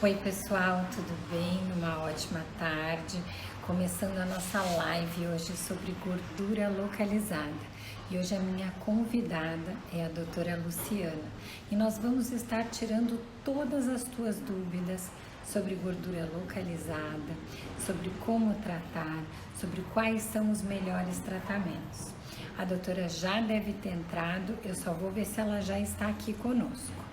Oi, pessoal, tudo bem? Uma ótima tarde. Começando a nossa live hoje sobre gordura localizada. E hoje a minha convidada é a doutora Luciana. E nós vamos estar tirando todas as tuas dúvidas sobre gordura localizada, sobre como tratar, sobre quais são os melhores tratamentos. A doutora já deve ter entrado, eu só vou ver se ela já está aqui conosco.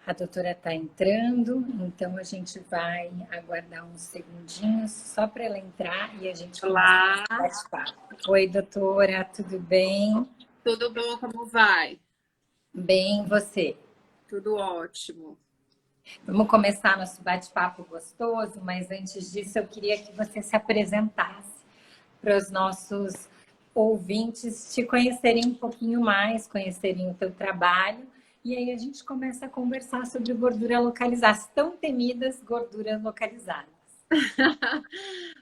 A doutora está entrando, então a gente vai aguardar uns segundinhos só para ela entrar e a gente começa Olá, a bate-papo. Oi, doutora, tudo bem? tudo bom? Como vai? Bem, você? Tudo ótimo. Vamos começar nosso bate-papo gostoso, mas antes disso eu queria que você se apresentasse para os nossos ouvintes te conhecerem um pouquinho mais, conhecerem o teu trabalho, e aí a gente começa a conversar sobre gordura localizada, as tão temidas gorduras localizadas.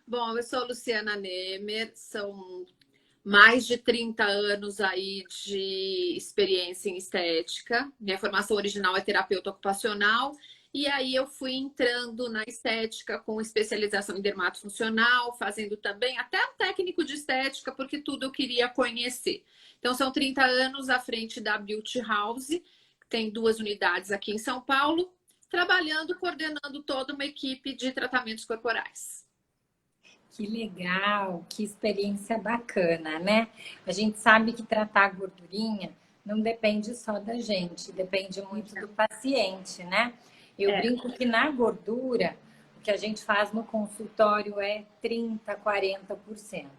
Bom, eu sou Luciana Nemer, são mais de 30 anos aí de experiência em estética. Minha formação original é terapeuta ocupacional, e aí eu fui entrando na estética com especialização em dermatofuncional, fazendo também até um técnico de estética, porque tudo eu queria conhecer. Então, são 30 anos à frente da Beauty House, que tem 2 unidades aqui em São Paulo, trabalhando, coordenando toda uma equipe de tratamentos corporais. Que legal, que experiência bacana, né? A gente sabe que tratar a gordurinha não depende só da gente, depende muito do paciente, né? Eu É. brinco que na gordura, o que a gente faz no consultório é 30, 40%.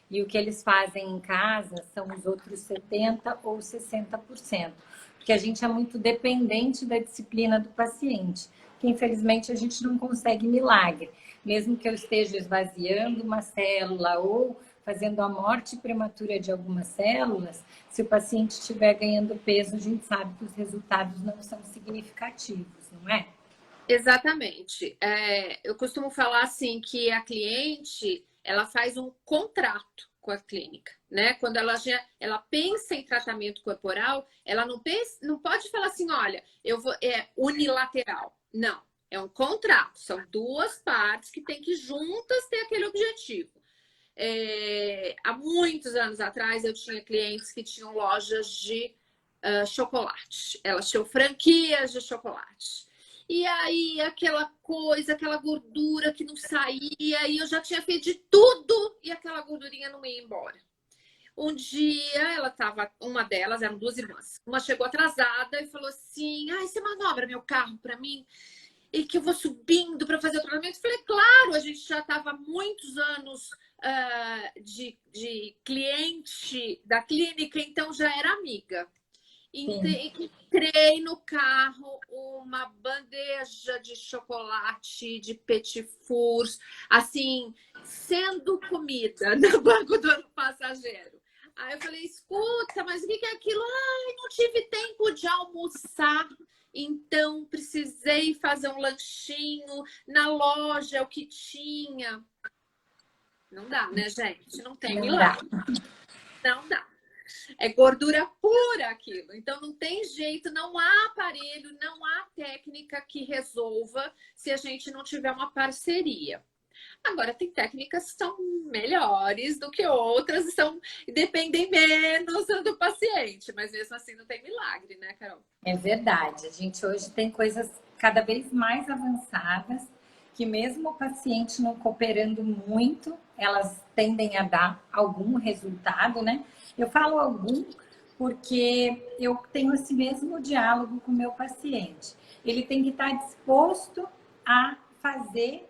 E o que eles fazem em casa são os outros 70 ou 60%. Porque a gente é muito dependente da disciplina do paciente, que infelizmente a gente não consegue milagre. Mesmo que eu esteja esvaziando uma célula ou fazendo a morte prematura de algumas células, se o paciente estiver ganhando peso, a gente sabe que os resultados não são significativos, não é? Exatamente. Eu costumo falar assim que a cliente ela faz um contrato com a clínica, né? Quando ela pensa em tratamento corporal, ela não pode falar assim, olha, eu vou unilateral. Não, é um contrato. São duas partes que têm que juntas ter aquele objetivo. Há muitos anos atrás eu tinha clientes que tinham lojas de chocolate. Elas tinham franquias de chocolate. E aí, aquela coisa, aquela gordura que não saía, e eu já tinha feito de tudo e aquela gordurinha não ia embora. Um dia, uma delas, eram 2 irmãs. Uma chegou atrasada e falou assim: ai, você manobra meu carro para mim? E que eu vou subindo para fazer o tratamento? Eu falei, claro, a gente já estava há muitos anos de cliente da clínica, então já era amiga. Sim. Entrei no carro, uma bandeja de chocolate, de petit fours, assim, sendo comida no banco do passageiro. Aí eu falei, escuta, mas o que é aquilo? Ai, não tive tempo de almoçar, então precisei fazer um lanchinho na loja, é o que tinha. Não dá, né, gente? Não tem Não dá. milagre. Não dá. É gordura pura aquilo. Então não tem jeito, não há aparelho, não há técnica que resolva se a gente não tiver uma parceria. Agora, tem técnicas que são melhores do que outras e dependem menos do paciente, mas mesmo assim não tem milagre, né, Carol? É verdade. A gente hoje tem coisas cada vez mais avançadas que mesmo o paciente não cooperando muito, elas tendem a dar algum resultado, né? Eu falo algum porque eu tenho esse mesmo diálogo com o meu paciente. Ele tem que estar disposto a fazer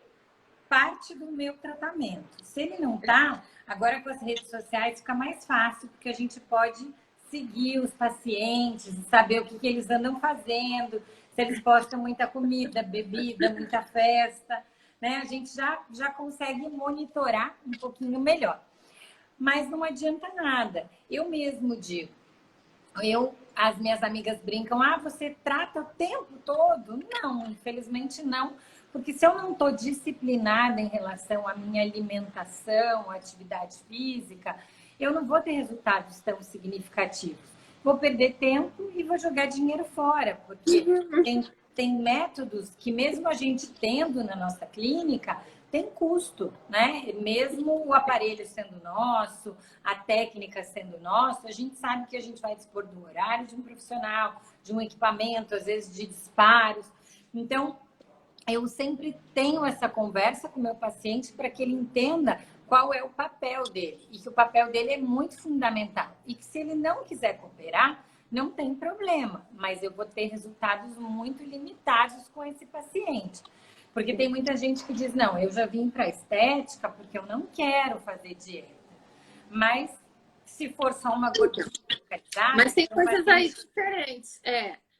parte do meu tratamento. Se ele não tá, agora com as redes sociais fica mais fácil, porque a gente pode seguir os pacientes, saber o que eles andam fazendo, se eles postam muita comida, bebida, muita festa, né? A gente já consegue monitorar um pouquinho melhor. Mas não adianta nada. Eu mesmo digo, as minhas amigas brincam, você trata o tempo todo? Não, infelizmente não, porque se eu não estou disciplinada em relação à minha alimentação, atividade física, eu não vou ter resultados tão significativos. vou perder tempo e vou jogar dinheiro fora, porque tem métodos que mesmo a gente tendo na nossa clínica, tem custo, né? Mesmo o aparelho sendo nosso, a técnica sendo nossa, a gente sabe que a gente vai dispor do horário de um profissional, de um equipamento, às vezes de disparos. Então, eu sempre tenho essa conversa com o meu paciente para que ele entenda qual é o papel dele e que o papel dele é muito fundamental. E que se ele não quiser cooperar, não tem problema, mas eu vou ter resultados muito limitados com esse paciente. Porque tem muita gente que diz, não, eu já vim para estética porque eu não quero fazer dieta. Mas se for só uma gordura localizada... Mas tem coisas aí diferentes,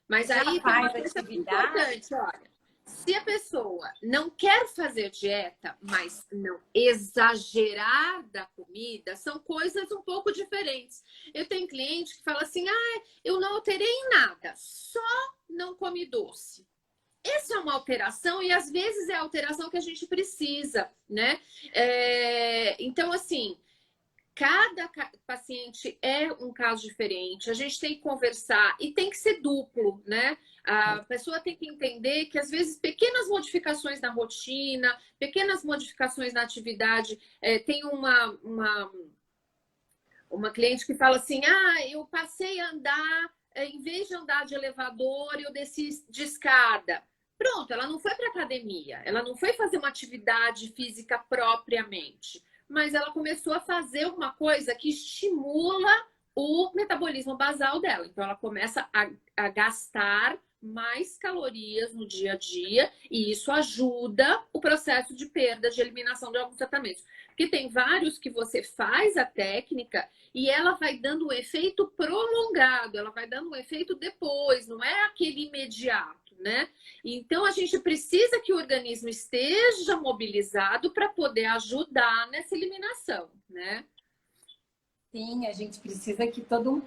Mas já aí tem faz uma coisa importante, olha. Se a pessoa não quer fazer dieta, mas não exagerar da comida, são coisas um pouco diferentes. Eu tenho cliente que fala assim, eu não alterei em nada, só não come doce. Essa é uma alteração e às vezes é a alteração que a gente precisa, né? Então, assim, cada paciente é um caso diferente, a gente tem que conversar e tem que ser duplo, né? A pessoa tem que entender que, às vezes, pequenas modificações na rotina, pequenas modificações na atividade. Tem uma cliente que fala assim, eu passei a andar, em vez de andar de elevador, eu desci de escada. Pronto, ela não foi para academia, ela não foi fazer uma atividade física propriamente, mas ela começou a fazer uma coisa que estimula o metabolismo basal dela. Então, ela começa a gastar mais calorias no dia a dia e isso ajuda o processo de perda, de eliminação de alguns tratamentos. Porque tem vários que você faz a técnica e ela vai dando um efeito prolongado, ela vai dando um efeito depois, não é aquele imediato, né? Então, a gente precisa que o organismo esteja mobilizado para poder ajudar nessa eliminação, né? Sim, a gente precisa que todo um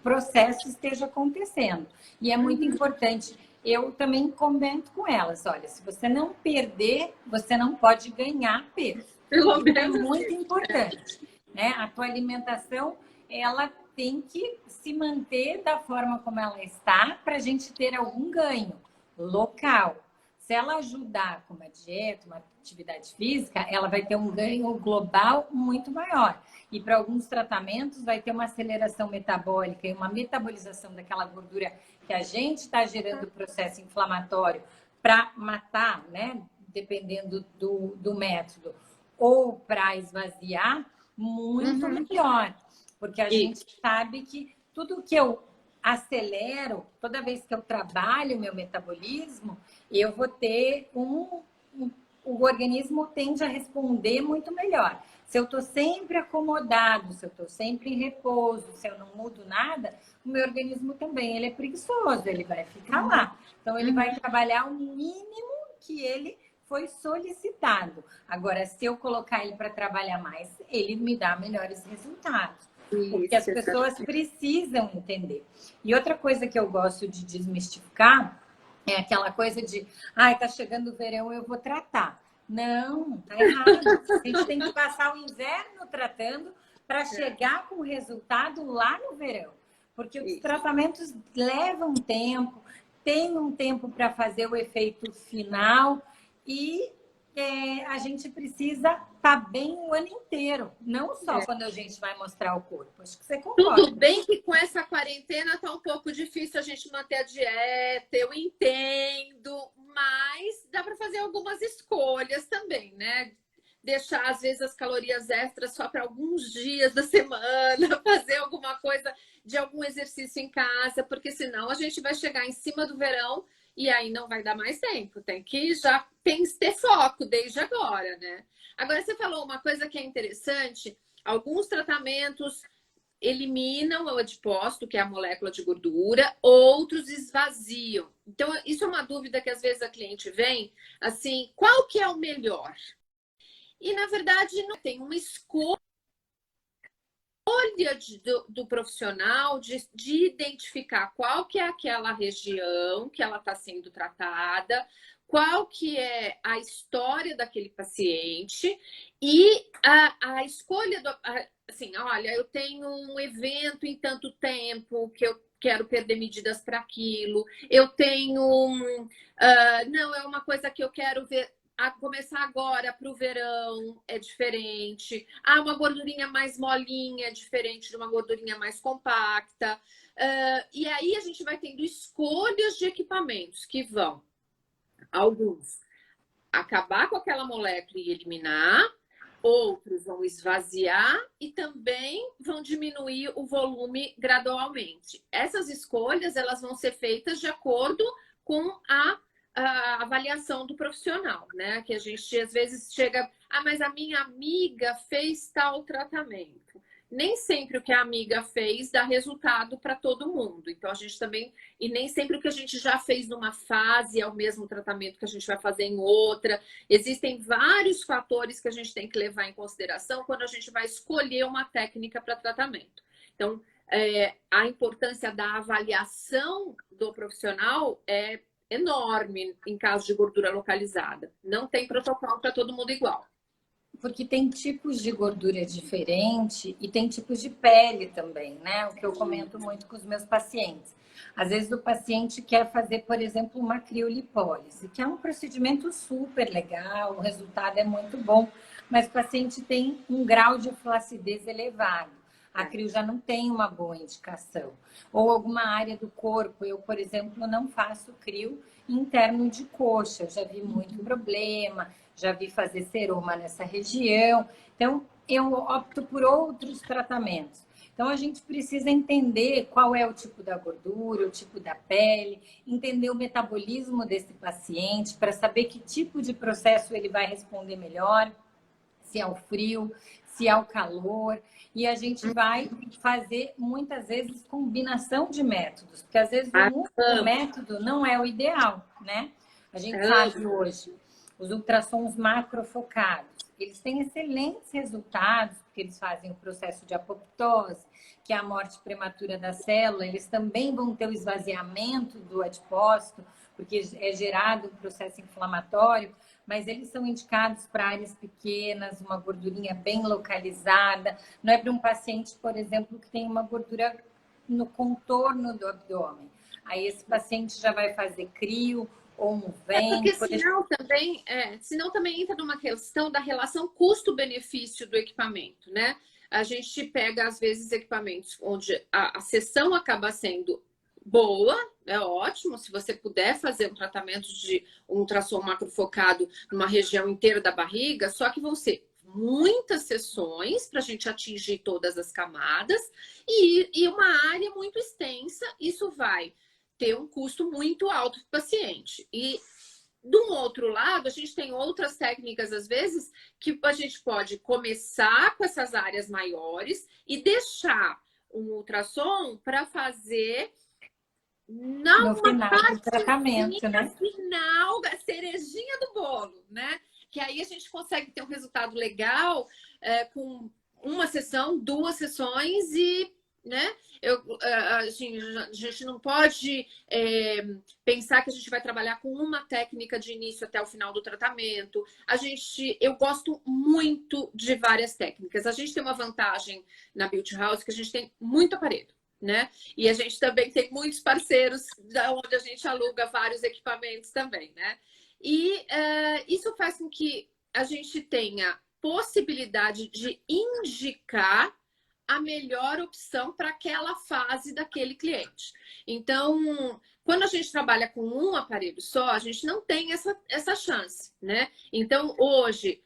processo esteja acontecendo. E é muito importante. Eu também comento com elas, olha, se você não perder, você não pode ganhar peso. Pelo Isso é menos muito importante, né? A tua alimentação, ela tem que se manter da forma como ela está para a gente ter algum ganho local. Se ela ajudar com uma dieta, uma atividade física, ela vai ter um ganho global muito maior. E para alguns tratamentos vai ter uma aceleração metabólica e uma metabolização daquela gordura que a gente está gerando o processo inflamatório para matar, né? Dependendo do método, ou para esvaziar, muito melhor. Porque a gente sabe que tudo que eu acelero, toda vez que eu trabalho meu metabolismo, eu vou ter o organismo tende a responder muito melhor. Se eu estou sempre acomodado, se eu estou sempre em repouso, se eu não mudo nada, o meu organismo também ele é preguiçoso, ele vai ficar lá. Então, ele vai trabalhar o mínimo que ele foi solicitado. Agora, se eu colocar ele para trabalhar mais, ele me dá melhores resultados. Porque as pessoas precisam entender. E outra coisa que eu gosto de desmistificar é aquela coisa de, tá chegando o verão, eu vou tratar. Não, tá errado. A gente tem que passar o inverno tratando para chegar com o resultado lá no verão. Porque os tratamentos levam tempo, tem um tempo para fazer o efeito final e a gente precisa estar bem o ano inteiro, não só quando a gente vai mostrar o corpo. Acho que você concorda. Tudo bem que com essa quarentena tá um pouco difícil a gente manter a dieta, eu entendo, mas dá para fazer algumas escolhas também, né? Deixar, às vezes, as calorias extras só para alguns dias da semana, fazer alguma coisa de algum exercício em casa, porque senão a gente vai chegar em cima do verão e aí não vai dar mais tempo. Tem que ter foco desde agora, né? Agora, você falou uma coisa que é interessante. Alguns tratamentos eliminam o adipócito, que é a molécula de gordura, outros esvaziam. Então, isso é uma dúvida que às vezes a cliente vem, assim, qual que é o melhor? E, na verdade, não tem uma escolha do profissional de identificar qual que é aquela região que ela está sendo tratada, qual que é a história daquele paciente e a escolha assim, olha, eu tenho um evento em tanto tempo que eu quero perder medidas para aquilo, eu tenho não, é uma coisa que eu quero ver começar agora para o verão, é diferente. Uma gordurinha mais molinha é diferente de uma gordurinha mais compacta. E aí a gente vai tendo escolhas de equipamentos que vão, alguns, acabar com aquela molécula e eliminar, outros vão esvaziar e também vão diminuir o volume gradualmente. Essas escolhas, elas vão ser feitas de acordo com a avaliação do profissional, né? Que a gente às vezes chega, mas a minha amiga fez tal tratamento. Nem sempre o que a amiga fez dá resultado para todo mundo. Então a gente também, e nem sempre o que a gente já fez numa fase é o mesmo tratamento que a gente vai fazer em outra. Existem vários fatores que a gente tem que levar em consideração quando a gente vai escolher uma técnica para tratamento. Então, a importância da avaliação do profissional é enorme em caso de gordura localizada. Não tem protocolo para todo mundo igual. Porque tem tipos de gordura diferente e tem tipos de pele também, né? O que eu comento muito com os meus pacientes. Às vezes o paciente quer fazer, por exemplo, uma criolipólise, que é um procedimento super legal, o resultado é muito bom, mas o paciente tem um grau de flacidez elevado. A crio já não tem uma boa indicação. Ou alguma área do corpo. Eu, por exemplo, não faço crio interno de coxa. Eu já vi muito problema, já vi fazer seroma nessa região. Então, eu opto por outros tratamentos. Então, a gente precisa entender qual é o tipo da gordura, o tipo da pele, entender o metabolismo desse paciente para saber que tipo de processo ele vai responder melhor, se é o frio, se é o calor. E a gente vai fazer, muitas vezes, combinação de métodos, porque às vezes um método não é o ideal, né? A gente sabe hoje, os ultrassons macrofocados, eles têm excelentes resultados, porque eles fazem o processo de apoptose, que é a morte prematura da célula, eles também vão ter o esvaziamento do adipócito, porque é gerado um processo inflamatório, mas eles são indicados para áreas pequenas, uma gordurinha bem localizada. Não é para um paciente, por exemplo, que tem uma gordura no contorno do abdômen. Aí esse paciente já vai fazer crio ou um VEM. Porque senão também entra numa questão da relação custo-benefício do equipamento, né? A gente pega, às vezes, equipamentos onde a sessão acaba sendo boa, é ótimo, se você puder fazer um tratamento de um ultrassom macrofocado numa região inteira da barriga, só que vão ser muitas sessões para a gente atingir todas as camadas e uma área muito extensa, isso vai ter um custo muito alto para o paciente. E de um outro lado, a gente tem outras técnicas, às vezes, que a gente pode começar com essas áreas maiores e deixar um ultrassom para fazer no final do tratamento, né? Final da cerejinha do bolo, né? Que aí a gente consegue ter um resultado legal com uma sessão, 2 sessões e, né? A gente não pode pensar que a gente vai trabalhar com uma técnica de início até o final do tratamento. Eu gosto muito de várias técnicas. A gente tem uma vantagem na Beauty House que a gente tem muito aparelho, né? E a gente também tem muitos parceiros onde a gente aluga vários equipamentos também, né? E isso faz com que a gente tenha possibilidade de indicar a melhor opção para aquela fase daquele cliente. Então, quando a gente trabalha com um aparelho só, a gente não tem essa chance, né? Então, hoje,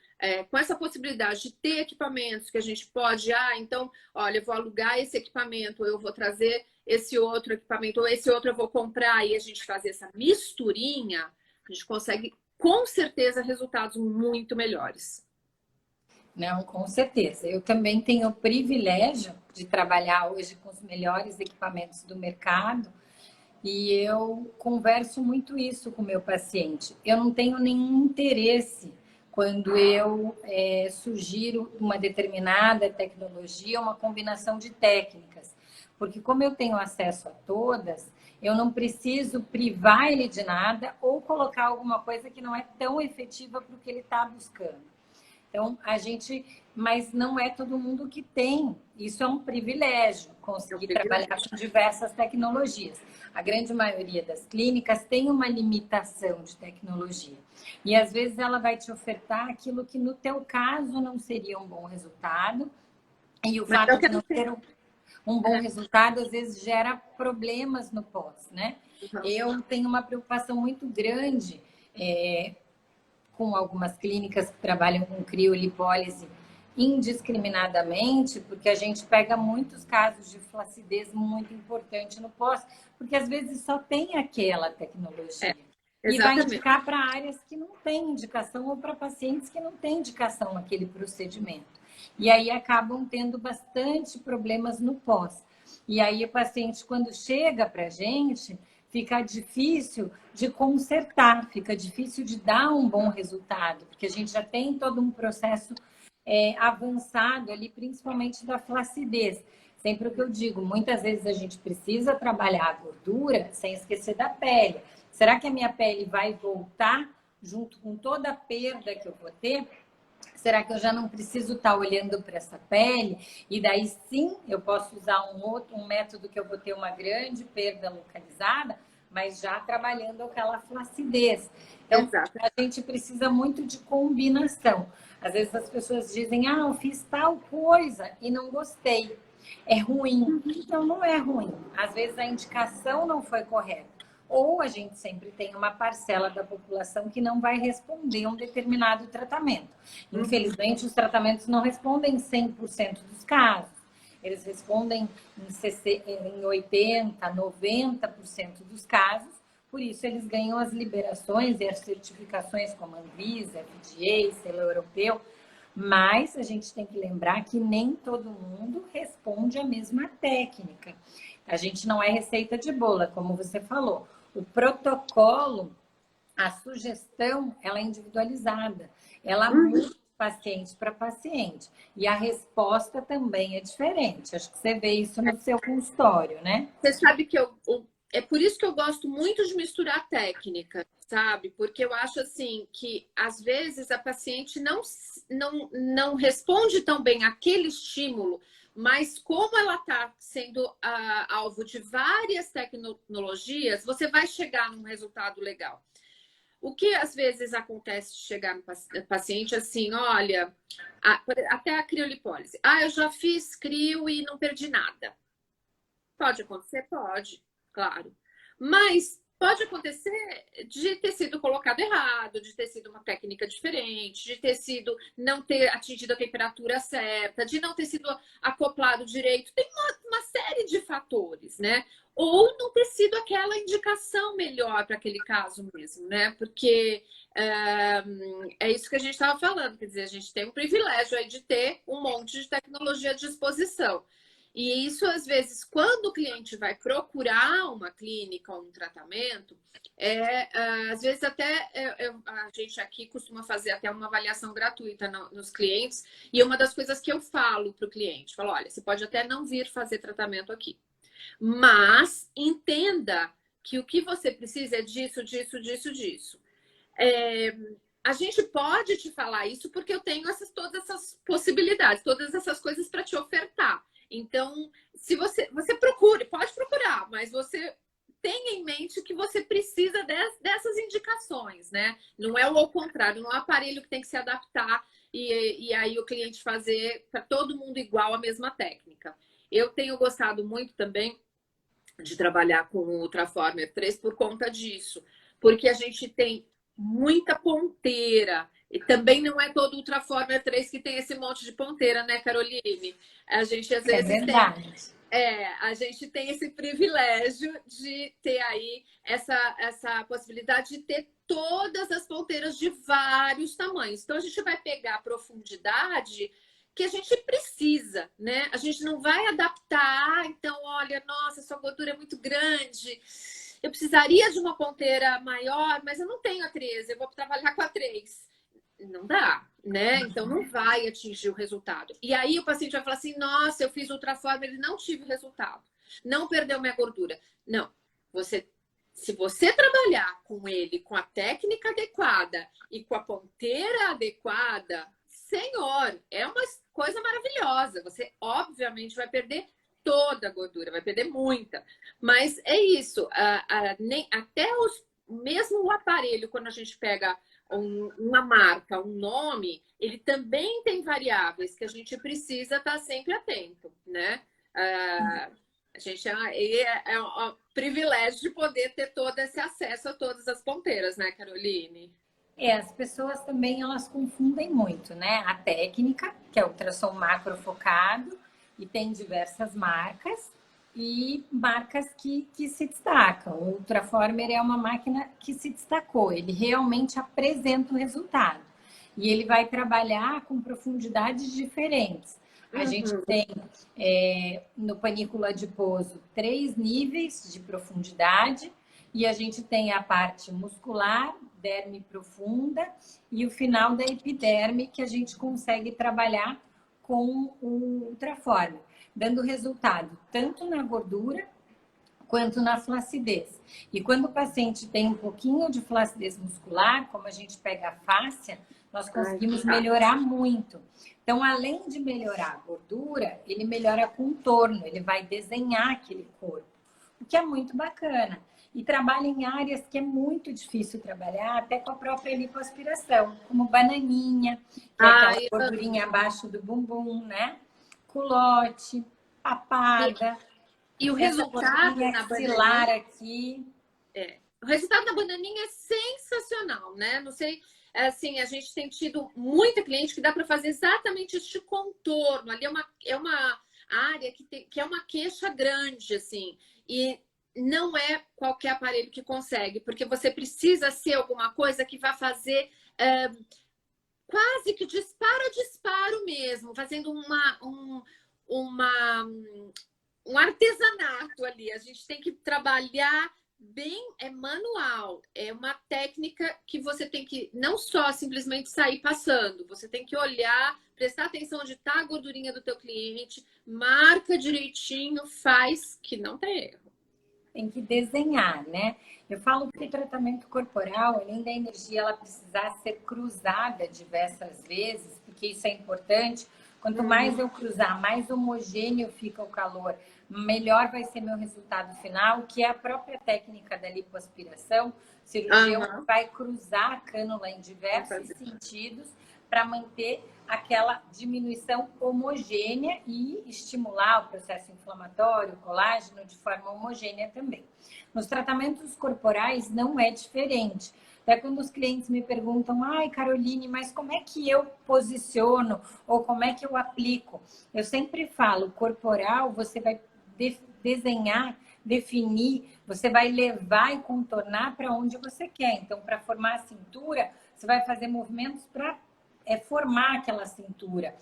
com essa possibilidade de ter equipamentos que a gente pode, então, olha, eu vou alugar esse equipamento, ou eu vou trazer esse outro equipamento, ou esse outro eu vou comprar, e a gente fazer essa misturinha, a gente consegue, com certeza, resultados muito melhores. Não, com certeza. Eu também tenho o privilégio de trabalhar hoje com os melhores equipamentos do mercado e eu converso muito isso com o meu paciente. Eu não tenho nenhum interesse quando eu sugiro uma determinada tecnologia, uma combinação de técnicas, Porque como eu tenho acesso a todas, eu não preciso privar ele de nada ou colocar alguma coisa que não é tão efetiva para o que ele está buscando. Então, mas não é todo mundo que tem. Isso é um privilégio, conseguir trabalhar com diversas tecnologias. A grande maioria das clínicas tem uma limitação de tecnologia. E às vezes ela vai te ofertar aquilo que no teu caso não seria um bom resultado. E o fato de não ter um bom resultado, às vezes gera problemas no pós, né? Eu tenho uma preocupação muito grande com algumas clínicas que trabalham com criolipólise indiscriminadamente, porque a gente pega muitos casos de flacidez muito importante no pós, porque às vezes só tem aquela tecnologia. E vai indicar para áreas que não têm indicação ou para pacientes que não têm indicação naquele procedimento. E aí acabam tendo bastante problemas no pós. E aí o paciente, quando chega para a gente, fica difícil de consertar, fica difícil de dar um bom resultado, porque a gente já tem todo um processo avançado ali, principalmente da flacidez. Sempre o que eu digo, muitas vezes a gente precisa trabalhar a gordura sem esquecer da pele. Será que a minha pele vai voltar junto com toda a perda que eu vou ter? Será que eu já não preciso estar olhando para essa pele? E daí sim, eu posso usar um método que eu vou ter uma grande perda localizada, mas já trabalhando aquela flacidez. Então, a gente precisa muito de combinação. Às vezes as pessoas dizem, eu fiz tal coisa e não gostei. É ruim. Então, não é ruim. Às vezes a indicação não foi correta. Ou a gente sempre tem uma parcela da população que não vai responder a um determinado tratamento. Infelizmente, os tratamentos não respondem 100% dos casos. Eles respondem em 80%, 90% dos casos. Por isso, eles ganham as liberações e as certificações como Anvisa, FDA, selo europeu. Mas a gente tem que lembrar que nem todo mundo responde a mesma técnica. A gente não é receita de bolo, como você falou. O protocolo, a sugestão, ela é individualizada. Ela muda de paciente para paciente. E a resposta também é diferente. Acho que você vê isso no seu consultório, né? Você sabe que é por isso que eu gosto muito de misturar técnica, sabe? Porque eu acho assim que às vezes a paciente não responde tão bem àquele estímulo, mas como ela está sendo alvo de várias tecnologias, você vai chegar num resultado legal. O que às vezes acontece de chegar no paciente assim, olha, até a criolipólise. Eu já fiz crio e não perdi nada. Pode acontecer? Pode, claro. Mas pode acontecer de ter sido colocado errado, de ter sido uma técnica diferente, de ter sido não ter atingido a temperatura certa, de não ter sido acoplado direito. Tem uma série de fatores, né? Ou não ter sido aquela indicação melhor para aquele caso mesmo, né? Porque é isso que a gente estava falando, quer dizer, a gente tem um privilégio aí de ter um monte de tecnologia à disposição. E isso, às vezes, quando o cliente vai procurar uma clínica ou um tratamento, às vezes até a gente aqui costuma fazer até uma avaliação gratuita nos clientes, e uma das coisas que eu falo para o cliente, falo, olha, você pode até não vir fazer tratamento aqui, mas entenda que o que você precisa é disso, disso, disso, disso. A gente pode te falar isso porque eu tenho todas essas possibilidades, todas essas coisas para te ofertar. Então, se você procure, pode procurar, mas você tenha em mente que você precisa dessas indicações, né? Não é o ao contrário, não é o aparelho que tem que se adaptar e aí o cliente fazer para todo mundo igual a mesma técnica. Eu tenho gostado muito também de trabalhar com o Ultraformer 3 por conta disso, porque a gente tem muita ponteira. E também não é todo Ultraformer 3 que tem esse monte de ponteira, né, Caroline? A gente às vezes a gente tem esse privilégio de ter aí essa possibilidade de ter todas as ponteiras de vários tamanhos. Então a gente vai pegar a profundidade que a gente precisa, né? A gente não vai adaptar, então, olha, nossa, sua gordura é muito grande, eu precisaria de uma ponteira maior, mas eu não tenho a 13, eu vou trabalhar com a 3. Não dá, né? Então não vai atingir o resultado. E aí o paciente vai falar assim, nossa, eu fiz Ultraformer e não tive resultado. não perdeu minha gordura. Não, se você trabalhar com ele com a técnica adequada e com a ponteira adequada, senhor, é uma coisa maravilhosa. Você, obviamente, vai perder toda a gordura, vai perder muita. Mas é isso, até mesmo o aparelho, quando a gente pega uma marca, um nome, ele também tem variáveis que a gente precisa estar sempre atento, né? A gente é um privilégio de poder ter todo esse acesso a todas as ponteiras, né, Caroline? As pessoas também elas confundem muito, né? A técnica, que é ultrassom macrofocado, e tem diversas marcas, e marcas que se destacam. O Ultraformer é uma máquina que se destacou, ele realmente apresenta o resultado. E ele vai trabalhar com profundidades diferentes. A gente tem no panículo adiposo 3 níveis de profundidade e a gente tem a parte muscular, derme profunda e o final da epiderme que a gente consegue trabalhar com o Ultraformer, dando resultado tanto na gordura quanto na flacidez. E quando o paciente tem um pouquinho de flacidez muscular, como a gente pega a fáscia, nós conseguimos melhorar muito. Então, além de melhorar a gordura, ele melhora contorno, ele vai desenhar aquele corpo, o que é muito bacana. E trabalha em áreas que é muito difícil trabalhar, até com a própria lipoaspiração, como bananinha, que é aquela gordurinha abaixo do bumbum, né? Culote, papada. E o resultado na bananinha aqui. O resultado na bananinha é sensacional, né? Não sei, assim, a gente tem tido muita cliente que dá para fazer exatamente este contorno. Ali é uma área que é uma queixa grande, assim. E não é qualquer aparelho que consegue, porque você precisa ser alguma coisa que vá fazer quase que disparo a disparo mesmo, fazendo um artesanato ali. A gente tem que trabalhar bem, é manual, é uma técnica que você tem que não só simplesmente sair passando, você tem que olhar, prestar atenção onde está a gordurinha do teu cliente, marca direitinho, faz que não tem erro. Tem que desenhar, né? Eu falo que o tratamento corporal, além da energia ela precisar ser cruzada diversas vezes, porque isso é importante. Quanto mais eu cruzar, mais homogêneo fica o calor, melhor vai ser meu resultado final, que é a própria técnica da lipoaspiração. O cirurgião vai cruzar a cânula em diversos sentidos para manter aquela diminuição homogênea e estimular o processo inflamatório, o colágeno, de forma homogênea também. Nos tratamentos corporais não é diferente. Até quando os clientes me perguntam, ai, Caroline, mas como é que eu posiciono ou como é que eu aplico? Eu sempre falo, corporal, você vai desenhar, definir, você vai levar e contornar para onde você quer. Então, para formar a cintura, você vai fazer movimentos para formar aquela cintura.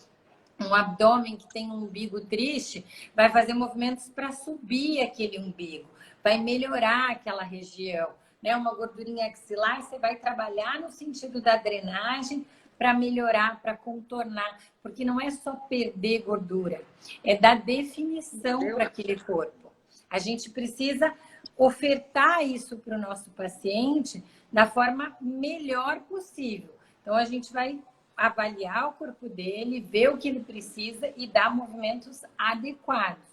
Um abdômen que tem um umbigo triste, vai fazer movimentos para subir aquele umbigo, vai melhorar aquela região. Né? Uma gordurinha axilar, você vai trabalhar no sentido da drenagem para melhorar, para contornar, porque não é só perder gordura, é dar definição para aquele corpo. A gente precisa ofertar isso para o nosso paciente da forma melhor possível. Então, a gente vai avaliar o corpo dele, ver o que ele precisa e dar movimentos adequados,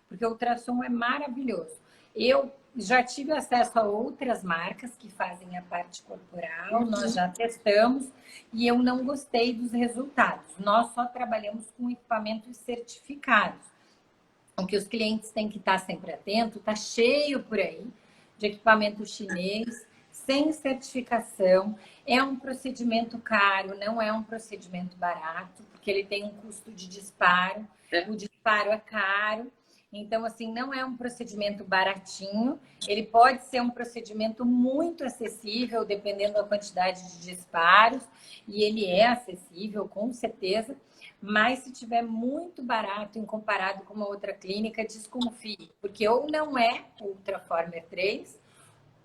porque o ultrassom é maravilhoso. Eu já tive acesso a outras marcas que fazem a parte corporal, nós já testamos e eu não gostei dos resultados. Nós só trabalhamos com equipamentos certificados. O que os clientes têm que estar sempre atentos, está cheio por aí de equipamento chinês, sem certificação. É um procedimento caro, não é um procedimento barato, porque ele tem um custo de disparo. O disparo é caro. Então, assim, não é um procedimento baratinho. Ele pode ser um procedimento muito acessível, dependendo da quantidade de disparos. E ele é acessível, com certeza. Mas se tiver muito barato em comparado com uma outra clínica, desconfie. Porque ou não é o Ultraformer 3,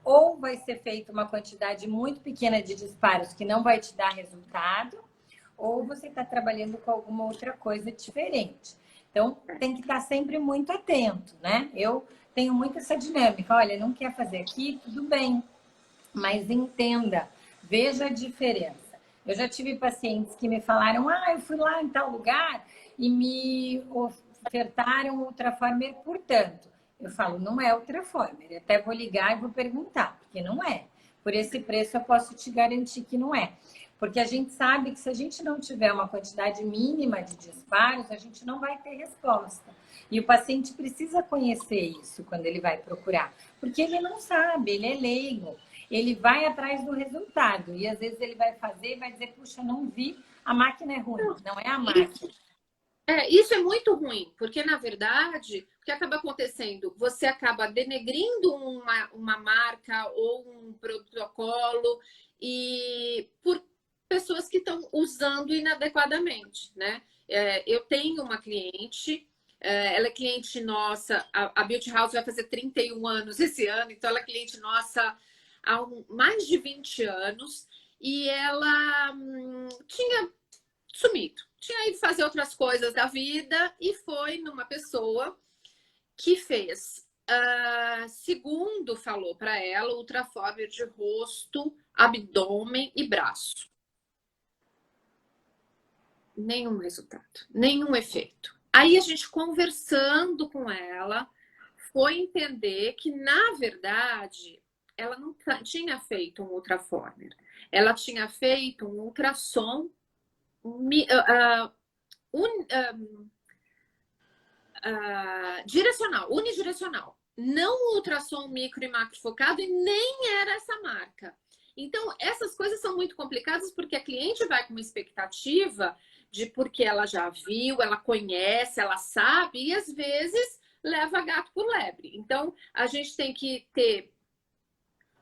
ou vai ser feita uma quantidade muito pequena de disparos que não vai te dar resultado, ou você está trabalhando com alguma outra coisa diferente. Então, tem que estar sempre muito atento, né? Eu tenho muito essa dinâmica. Olha, não quer fazer aqui? Tudo bem, mas entenda, veja a diferença. Eu já tive pacientes que me falaram, eu fui lá em tal lugar e me ofertaram Ultraformer por tanto. Eu falo, não é Ultraformer. Até vou ligar e vou perguntar, porque não é. Por esse preço eu posso te garantir que não é. Porque a gente sabe que se a gente não tiver uma quantidade mínima de disparos, a gente não vai ter resposta. E o paciente precisa conhecer isso quando ele vai procurar. Porque ele não sabe, ele é leigo. Ele vai atrás do resultado. E às vezes ele vai fazer e vai dizer, puxa, não vi, a máquina é ruim. Não é a máquina. Isso é muito ruim, porque na verdade, o que acaba acontecendo? Você acaba denegrindo uma marca ou um protocolo e por pessoas que estão usando inadequadamente, né? Eu tenho uma cliente, ela é cliente nossa, a Beauty House vai fazer 31 anos esse ano, então ela é cliente nossa há mais de 20 anos e ela tinha sumido. Tinha ido fazer outras coisas da vida e foi numa pessoa que fez, segundo falou para ela, Ultraformer de rosto, abdômen e braço. Nenhum resultado, nenhum efeito. Aí a gente conversando com ela, foi entender que, na verdade, ela não tinha feito um Ultraformer. Ela tinha feito um ultrassom unidirecional. Não ultrassom micro e macro focado e nem era essa marca. Então, essas coisas são muito complicadas porque a cliente vai com uma expectativa de porque ela já viu, ela conhece, ela sabe e às vezes leva gato por lebre. Então, a gente tem que ter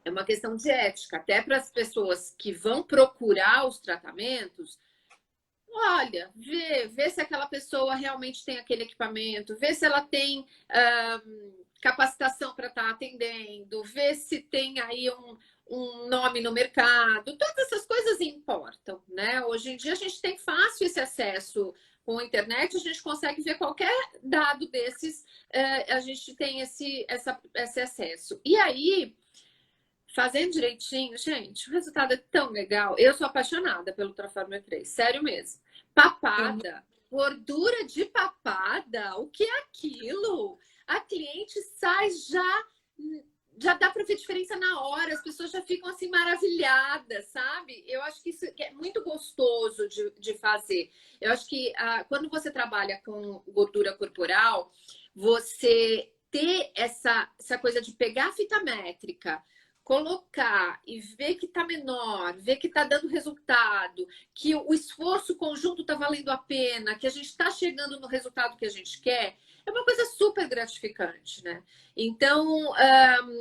uma questão de ética, até para as pessoas que vão procurar os tratamentos. Olha, vê se aquela pessoa realmente tem aquele equipamento, vê se ela tem capacitação para estar atendendo, vê se tem aí um nome no mercado. Todas essas coisas importam, né? Hoje em dia a gente tem fácil esse acesso com a internet, a gente consegue ver qualquer dado desses, a gente tem esse acesso. E aí, fazendo direitinho, gente, o resultado é tão legal. Eu sou apaixonada pelo Ultraformer 3, sério mesmo. Papada, gordura de papada, o que é aquilo? A cliente sai já dá para ver diferença na hora, as pessoas já ficam assim maravilhadas, sabe? Eu acho que isso é muito gostoso de fazer. Eu acho que quando você trabalha com gordura corporal, você ter essa coisa de pegar a fita métrica, colocar e ver que tá menor, ver que tá dando resultado, que o esforço conjunto tá valendo a pena, que a gente tá chegando no resultado que a gente quer, é uma coisa super gratificante, né? Então,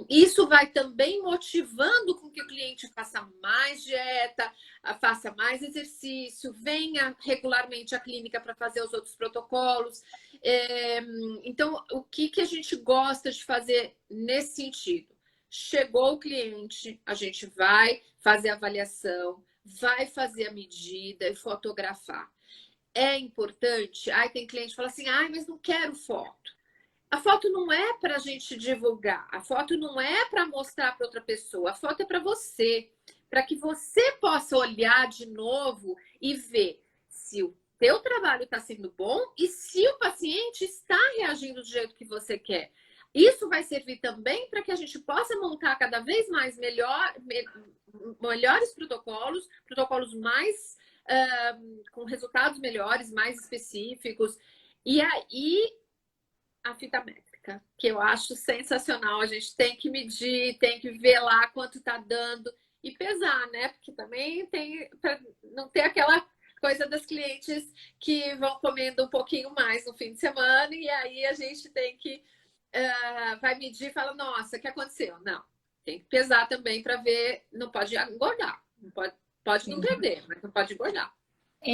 isso vai também motivando com que o cliente faça mais dieta, faça mais exercício, venha regularmente à clínica para fazer os outros protocolos. Então, o que a gente gosta de fazer nesse sentido? Chegou o cliente, a gente vai fazer a avaliação, vai fazer a medida e fotografar. É importante. Tem cliente que fala assim, mas não quero foto. A foto não é para a gente divulgar, a foto não é para mostrar para outra pessoa, a foto é para você, para que você possa olhar de novo e ver se o teu trabalho está sendo bom e se o paciente está reagindo do jeito que você quer. Isso vai servir também para que a gente possa montar cada vez mais melhores protocolos mais com resultados melhores, mais específicos. E aí, a fita métrica, que eu acho sensacional. A gente tem que medir, tem que ver lá quanto está dando e pesar, né? Porque também tem, para não ter aquela coisa das clientes que vão comendo um pouquinho mais no fim de semana e aí a gente tem que vai medir e fala, nossa, o que aconteceu? Não, tem que pesar também para ver, não pode engordar, não pode não perder, mas não pode engordar.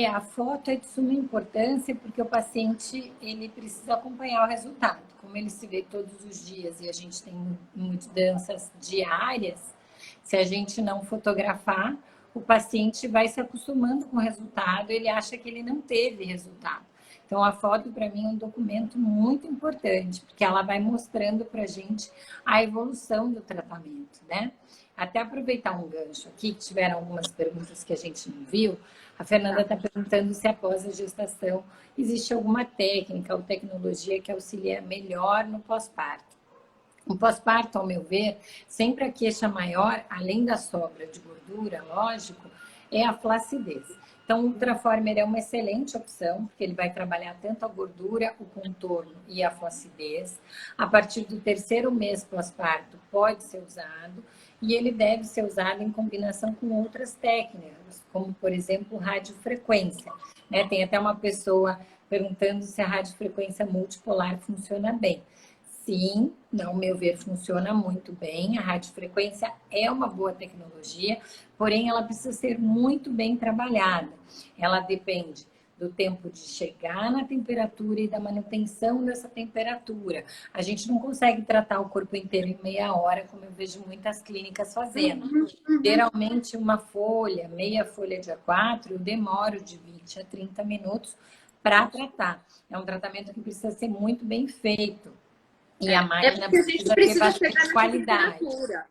A foto é de suma importância porque o paciente ele precisa acompanhar o resultado. Como ele se vê todos os dias e a gente tem mudanças diárias, se a gente não fotografar, o paciente vai se acostumando com o resultado, ele acha que ele não teve resultado. Então, a foto, para mim, é um documento muito importante, porque ela vai mostrando para a gente a evolução do tratamento, né? Até aproveitar um gancho aqui, que tiveram algumas perguntas que a gente não viu. A Fernanda está perguntando se após a gestação existe alguma técnica ou tecnologia que auxilia melhor no pós-parto. O pós-parto, ao meu ver, sempre a queixa maior, além da sobra de gordura, lógico, é a flacidez. Então, o Ultraformer é uma excelente opção, porque ele vai trabalhar tanto a gordura, o contorno e a flacidez. A partir do terceiro mês pós-parto, pode ser usado, e ele deve ser usado em combinação com outras técnicas, como, por exemplo, radiofrequência. Né? Tem até uma pessoa perguntando se a radiofrequência multipolar funciona bem. Sim, ao meu ver, funciona muito bem. A radiofrequência é uma boa tecnologia, porém ela precisa ser muito bem trabalhada. Ela depende do tempo de chegar na temperatura e da manutenção dessa temperatura. A gente não consegue tratar o corpo inteiro em meia hora, como eu vejo muitas clínicas fazendo. Geralmente, uma folha, meia folha de A4, eu demoro de 20 a 30 minutos para tratar. É um tratamento que precisa ser muito bem feito. E a máquina porque a gente precisa chegar nessa qualidade. temperatura.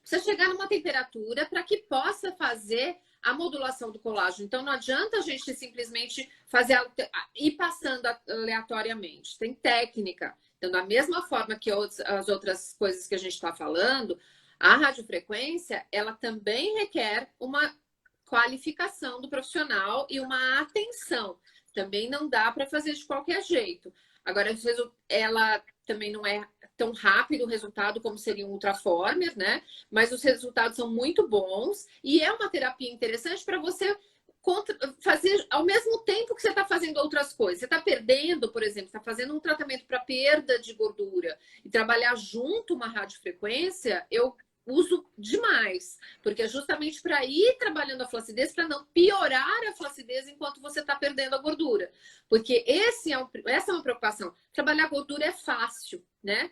Precisa chegar numa temperatura para que possa fazer a modulação do colágeno. Então, não adianta a gente simplesmente ir passando aleatoriamente. Tem técnica. Então, da mesma forma que as outras coisas que a gente está falando, a radiofrequência, ela também requer uma qualificação do profissional e uma atenção. Também não dá para fazer de qualquer jeito. Agora, ela também não é tão rápido o resultado como seria um Ultraformer, né? Mas os resultados são muito bons e é uma terapia interessante para você fazer ao mesmo tempo que você está fazendo outras coisas. Você está perdendo, por exemplo, está fazendo um tratamento para perda de gordura e trabalhar junto uma radiofrequência, eu uso demais, porque é justamente para ir trabalhando a flacidez, para não piorar a flacidez enquanto você está perdendo a gordura. Porque essa é uma preocupação. Trabalhar a gordura é fácil, né?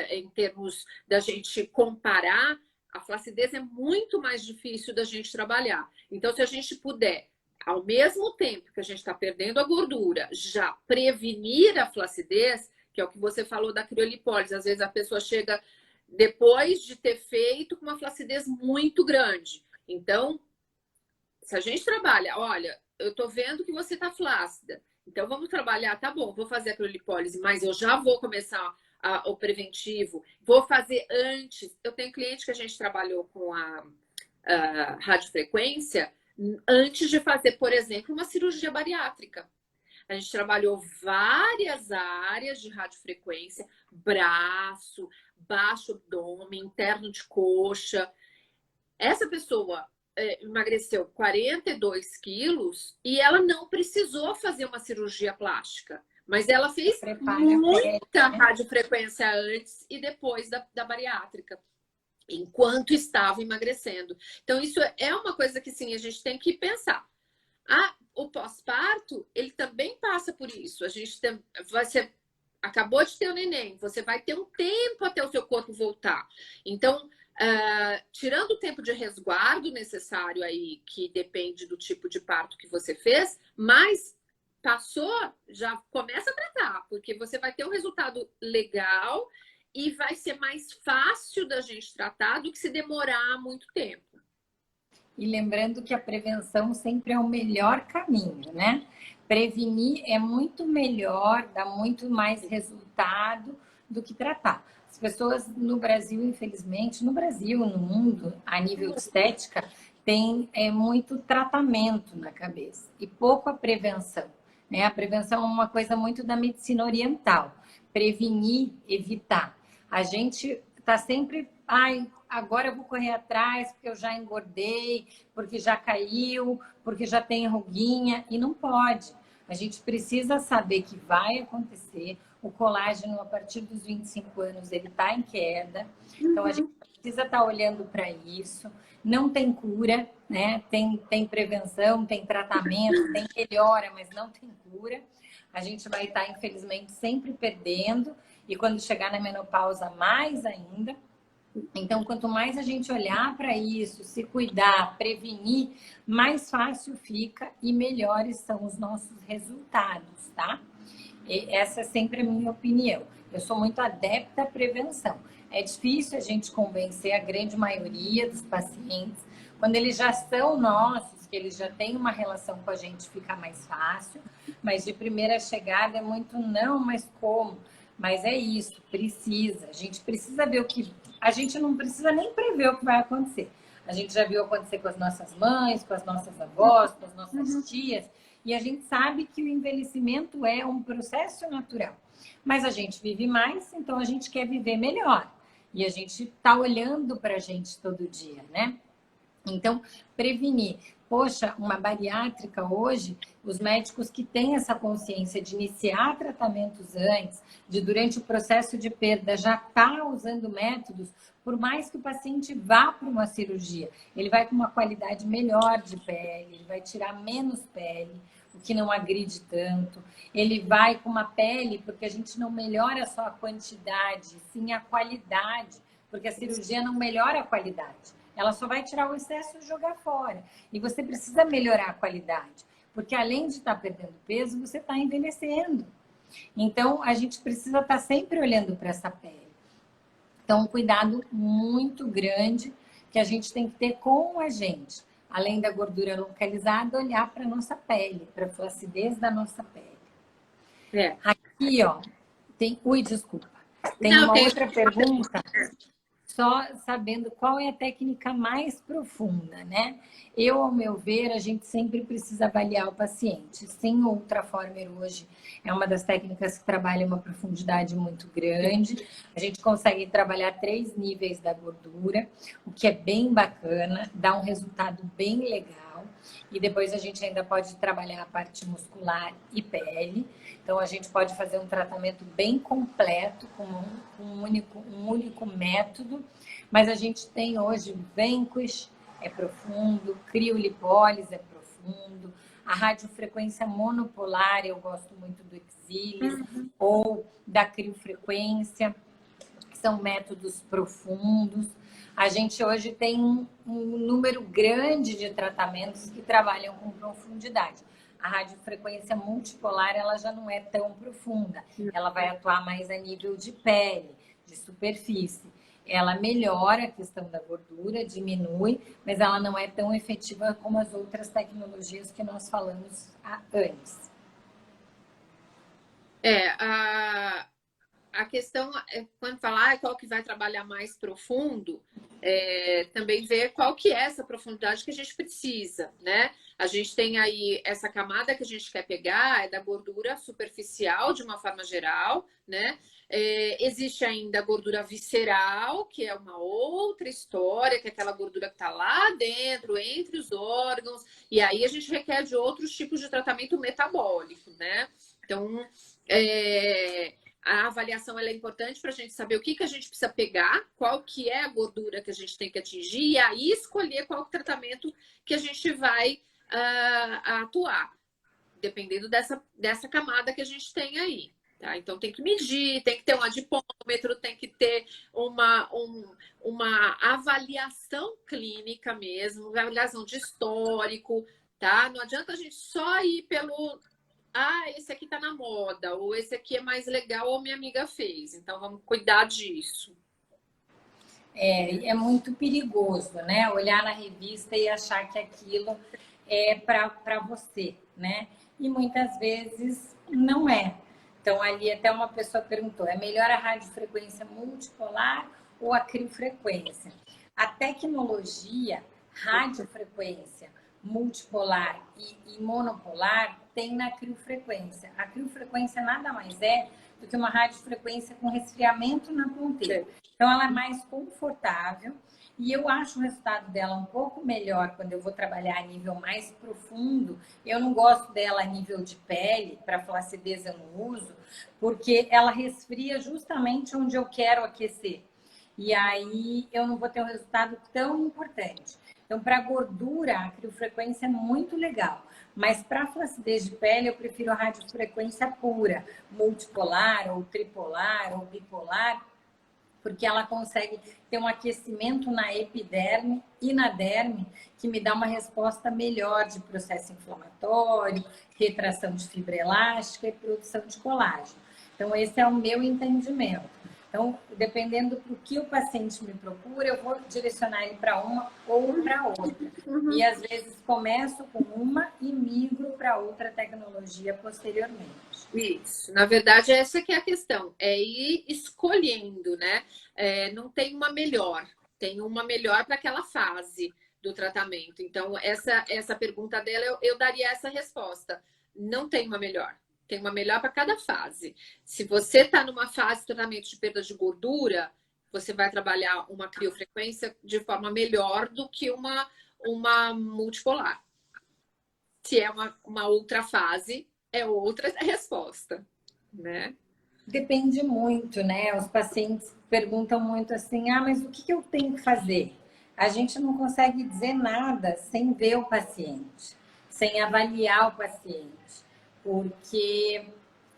Em termos da gente comparar, a flacidez é muito mais difícil da gente trabalhar. Então, se a gente puder, ao mesmo tempo que a gente está perdendo a gordura, já prevenir a flacidez, que é o que você falou da criolipólise. Às vezes a pessoa chega depois de ter feito com uma flacidez muito grande. Então, se a gente trabalha, olha, eu tô vendo que você tá flácida, então vamos trabalhar, tá bom, vou fazer a criolipólise, mas eu já vou começar o preventivo, vou fazer antes. Eu tenho cliente que a gente trabalhou com a radiofrequência antes de fazer, por exemplo, uma cirurgia bariátrica. A gente trabalhou várias áreas de radiofrequência, braço, baixo abdômen, interno de coxa. Essa pessoa emagreceu 42 quilos e ela não precisou fazer uma cirurgia plástica. Mas ela fez muita radiofrequência antes e depois da bariátrica, enquanto estava emagrecendo. Então, isso é uma coisa que, sim, a gente tem que pensar. O pós-parto, ele também passa por isso. A gente você acabou de ter o neném, você vai ter um tempo até o seu corpo voltar. Então, tirando o tempo de resguardo necessário aí, que depende do tipo de parto que você fez, mas passou, já começa a tratar, porque você vai ter um resultado legal e vai ser mais fácil da gente tratar do que se demorar muito tempo. E lembrando que a prevenção sempre é o melhor caminho, né? Prevenir é muito melhor, dá muito mais resultado do que tratar. As pessoas no Brasil, infelizmente, no Brasil, no mundo, a nível de estética, tem muito tratamento na cabeça e pouco a prevenção. Né? A prevenção é uma coisa muito da medicina oriental. Prevenir, evitar. A gente está sempre... agora eu vou correr atrás porque eu já engordei, porque já caiu, porque já tem ruguinha, e não pode. A gente precisa saber que vai acontecer. O colágeno, a partir dos 25 anos, ele está em queda. Então, a gente precisa estar olhando para isso. Não tem cura, né? Tem prevenção, tem tratamento, tem melhora, mas não tem cura. A gente vai estar, infelizmente, sempre perdendo. E quando chegar na menopausa, mais ainda. Então, quanto mais a gente olhar para isso, se cuidar, prevenir, mais fácil fica e melhores são os nossos resultados, tá? E essa é sempre a minha opinião. Eu sou muito adepta à prevenção. É difícil a gente convencer a grande maioria dos pacientes. Quando eles já são nossos, que eles já têm uma relação com a gente, fica mais fácil. Mas de primeira chegada é muito não, mas como? Mas é isso, precisa. A gente precisa ver o que... A gente não precisa nem prever o que vai acontecer. A gente já viu acontecer com as nossas mães, com as nossas avós, com as nossas tias. E a gente sabe que o envelhecimento é um processo natural. Mas a gente vive mais, então a gente quer viver melhor. E a gente está olhando para a gente todo dia, né? Então, prevenir. Poxa, uma bariátrica hoje, os médicos que têm essa consciência de iniciar tratamentos antes, de durante o processo de perda já estar usando métodos, por mais que o paciente vá para uma cirurgia, ele vai com uma qualidade melhor de pele, ele vai tirar menos pele, o que não agride tanto, ele vai com uma pele, porque a gente não melhora só a quantidade, sim a qualidade, porque a cirurgia não melhora a qualidade. Ela só vai tirar o excesso e jogar fora. E você precisa melhorar a qualidade, porque além de estar perdendo peso, você está envelhecendo. Então, a gente precisa estar sempre olhando para essa pele. Então, um cuidado muito grande que a gente tem que ter com a gente. Além da gordura localizada, olhar para a nossa pele, para a flacidez da nossa pele. É. Aqui, ó, tem... Ui, desculpa. Tem Não, uma outra pergunta. Só sabendo qual é a técnica mais profunda, né? Eu, ao meu ver, a gente sempre precisa avaliar o paciente. Sim, o Ultraformer hoje é uma das técnicas que trabalha uma profundidade muito grande. A gente consegue trabalhar 3 níveis da gordura, o que é bem bacana, dá um resultado bem legal. E depois a gente ainda pode trabalhar a parte muscular e pele. Então, a gente pode fazer um tratamento bem completo, com um único método. Mas a gente tem hoje o Vanquish, é profundo, criolipólise é profundo, a radiofrequência monopolar, eu gosto muito do Exilis, ou da criofrequência, que são métodos profundos. A gente hoje tem um número grande de tratamentos que trabalham com profundidade. A radiofrequência multipolar, ela já não é tão profunda. Ela vai atuar mais a nível de pele, de superfície. Ela melhora a questão da gordura, diminui, mas ela não é tão efetiva como as outras tecnologias que nós falamos antes. A questão é, quando falar qual que vai trabalhar mais profundo, também ver qual que é essa profundidade que a gente precisa, né? A gente tem aí essa camada que a gente quer pegar, é da gordura superficial, de uma forma geral, né? Existe ainda a gordura visceral, que é uma outra história, que é aquela gordura que está lá dentro, entre os órgãos, e aí a gente requer de outros tipos de tratamento metabólico, né? Então, a avaliação ela é importante para a gente saber o que a gente precisa pegar, qual que é a gordura que a gente tem que atingir, e aí escolher qual o tratamento que a gente vai atuar, dependendo dessa camada que a gente tem aí. Tá? Então, tem que medir, tem que ter um adipômetro, tem que ter uma avaliação clínica mesmo, avaliação de histórico, tá? Não adianta a gente só ir pelo... esse aqui tá na moda, ou esse aqui é mais legal, ou minha amiga fez. Então, vamos cuidar disso. É muito perigoso, né? Olhar na revista e achar que aquilo é para você, né? E muitas vezes não é. Então, ali até uma pessoa perguntou, é melhor a radiofrequência multipolar ou a criofrequência? A tecnologia radiofrequência multipolar e monopolar tem na criofrequência. A criofrequência nada mais é do que uma radiofrequência com resfriamento na ponteira. Então, ela é mais confortável e eu acho o resultado dela um pouco melhor quando eu vou trabalhar a nível mais profundo. Eu não gosto dela a nível de pele, para flacidez eu não uso, porque ela resfria justamente onde eu quero aquecer. E aí eu não vou ter um resultado tão importante. Então, para gordura, a criofrequência é muito legal. Mas para flacidez de pele, eu prefiro a radiofrequência pura, multipolar, ou tripolar, ou bipolar, porque ela consegue ter um aquecimento na epiderme e na derme, que me dá uma resposta melhor de processo inflamatório, retração de fibra elástica e produção de colágeno. Então, esse é o meu entendimento. Então, dependendo do que o paciente me procura, eu vou direcionar ele para uma ou para outra. E às vezes começo com uma e migro para outra tecnologia posteriormente. Isso. Na verdade, essa que é a questão. É ir escolhendo, né? Não tem uma melhor. Tem uma melhor para aquela fase do tratamento. Então, essa pergunta dela, eu daria essa resposta. Não tem uma melhor. Tem uma melhor para cada fase. Se você está numa fase de tratamento de perda de gordura, você vai trabalhar uma criofrequência de forma melhor do que uma multipolar. Se é uma outra fase, é outra resposta, né? Depende muito, né? Os pacientes perguntam muito assim, mas o que eu tenho que fazer? A gente não consegue dizer nada sem ver o paciente, sem avaliar o paciente, porque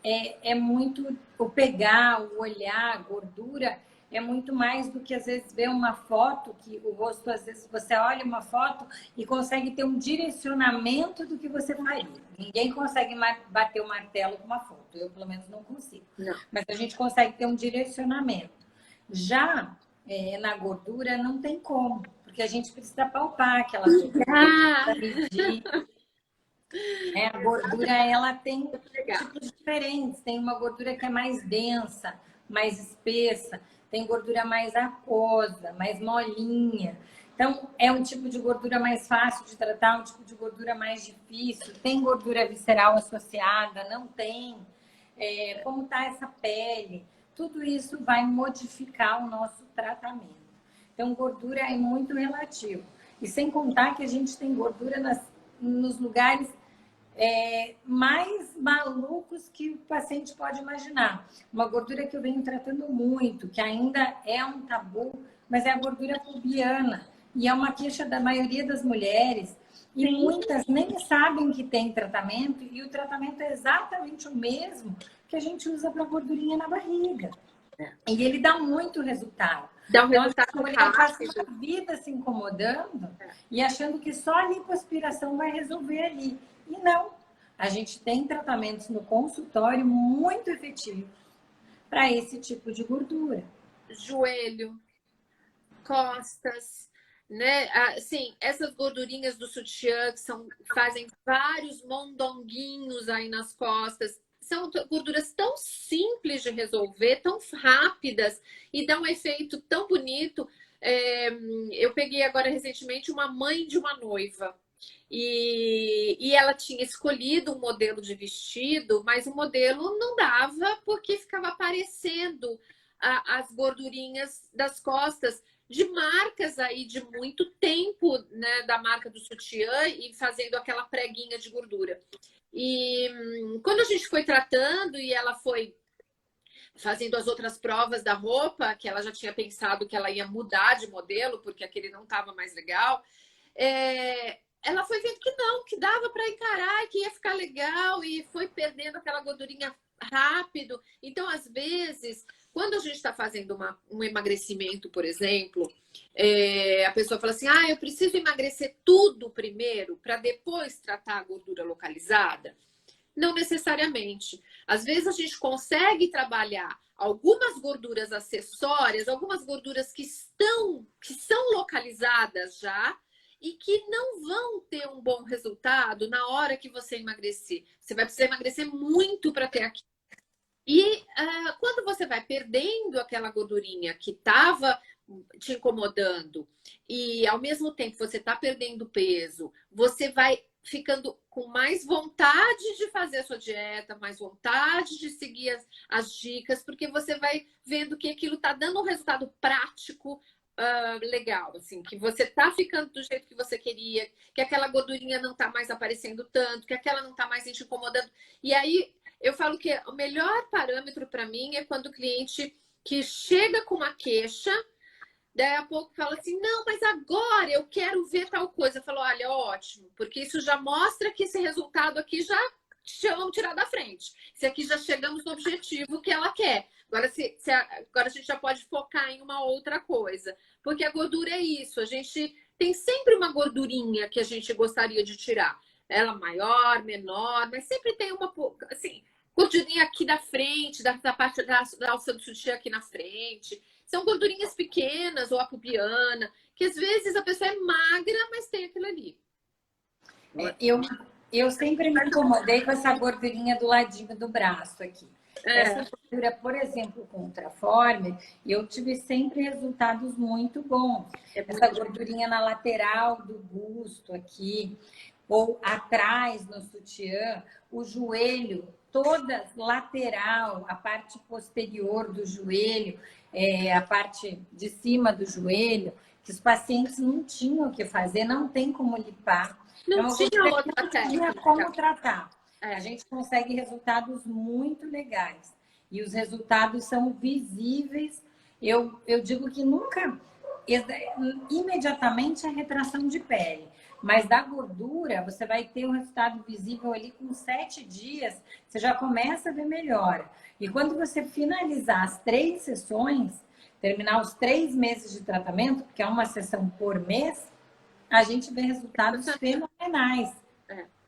é muito o pegar, o olhar, a gordura é muito mais do que às vezes ver uma foto, que o rosto, às vezes você olha uma foto e consegue ter um direcionamento do que você faria. Ninguém consegue bater o martelo com uma foto, eu pelo menos não consigo. Não. Mas a gente consegue ter um direcionamento. Já na gordura não tem como, porque a gente precisa palpar aquela gordura, medir. A gordura, ela tem tipos diferentes. Tem uma gordura que é mais densa, mais espessa. Tem gordura mais aquosa, mais molinha. Então, é um tipo de gordura mais fácil de tratar, um tipo de gordura mais difícil. Tem gordura visceral associada? Não tem. Como está essa pele? Tudo isso vai modificar o nosso tratamento. Então, gordura é muito relativo. E sem contar que a gente tem gordura nos lugares mais malucos que o paciente pode imaginar. Uma gordura que eu venho tratando muito, que ainda é um tabu, mas é a gordura pubiana. E é uma queixa da maioria das mulheres. E Sim. Muitas nem sabem que tem tratamento, e o tratamento é exatamente o mesmo que a gente usa para gordurinha na barriga. E ele dá muito resultado. Dá um Então, resultado a mulher passa rápido. a vida se incomodando e achando que só a lipoaspiração vai resolver ali. E não. A gente tem tratamentos no consultório muito efetivos para esse tipo de gordura. Joelho, costas, né? Assim, essas gordurinhas do sutiã que fazem vários mondonguinhos aí nas costas. São gorduras tão simples de resolver, tão rápidas e dá um efeito tão bonito. Eu peguei agora recentemente uma mãe de uma noiva. E ela tinha escolhido um modelo de vestido, mas o modelo não dava porque ficava aparecendo as gordurinhas das costas de marcas aí de muito tempo, né, da marca do sutiã e fazendo aquela preguinha de gordura. E quando a gente foi tratando e ela foi fazendo as outras provas da roupa, que ela já tinha pensado que ela ia mudar de modelo porque aquele não estava mais legal, ela foi vendo que não, que dava para encarar, que ia ficar legal e foi perdendo aquela gordurinha rápido. Então, às vezes, quando a gente está fazendo um emagrecimento, por exemplo, a pessoa fala assim, eu preciso emagrecer tudo primeiro para depois tratar a gordura localizada. Não necessariamente. Às vezes a gente consegue trabalhar algumas gorduras acessórias, algumas gorduras que são localizadas já, e que não vão ter um bom resultado na hora que você emagrecer. Você vai precisar emagrecer muito para ter aqui. E quando você vai perdendo aquela gordurinha que estava te incomodando e ao mesmo tempo você está perdendo peso, você vai ficando com mais vontade de fazer a sua dieta, mais vontade de seguir as dicas, porque você vai vendo que aquilo está dando um resultado prático, legal, assim, que você tá ficando do jeito que você queria, que aquela gordurinha não tá mais aparecendo tanto, que aquela não tá mais te incomodando. E aí eu falo que o melhor parâmetro para mim é quando o cliente que chega com uma queixa, daí a pouco fala assim, não, mas agora eu quero ver tal coisa. Eu falo, olha, ótimo, porque isso já mostra que esse resultado aqui já vamos tirar da frente. Se aqui já chegamos no objetivo que ela quer. Agora, agora a gente já pode focar em uma outra coisa. Porque a gordura é isso. A gente tem sempre uma gordurinha que a gente gostaria de tirar. Ela maior, menor, mas sempre tem uma, assim, gordurinha aqui da frente, da parte da alça do sutiã aqui na frente. São gordurinhas pequenas, ou a pubiana, que às vezes a pessoa é magra, mas tem aquilo ali. Eu sempre me incomodei com essa gordurinha do ladinho do braço aqui. Essa gordura, por exemplo, com Ultraformer, eu tive sempre resultados muito bons. Essa gordurinha na lateral do busto aqui, ou atrás no sutiã, o joelho, toda lateral, a parte posterior do joelho, a parte de cima do joelho, que os pacientes não tinham o que fazer, não tem como limpar. Não tinha outra técnica. Como tratar. A gente consegue resultados muito legais. E os resultados são visíveis. Eu digo que nunca, imediatamente, é retração de pele. Mas da gordura, você vai ter um resultado visível ali com 7 dias, você já começa a ver melhora. E quando você finalizar as 3 sessões, terminar os 3 meses de tratamento, porque é uma sessão por mês, a gente vê resultados fenomenais.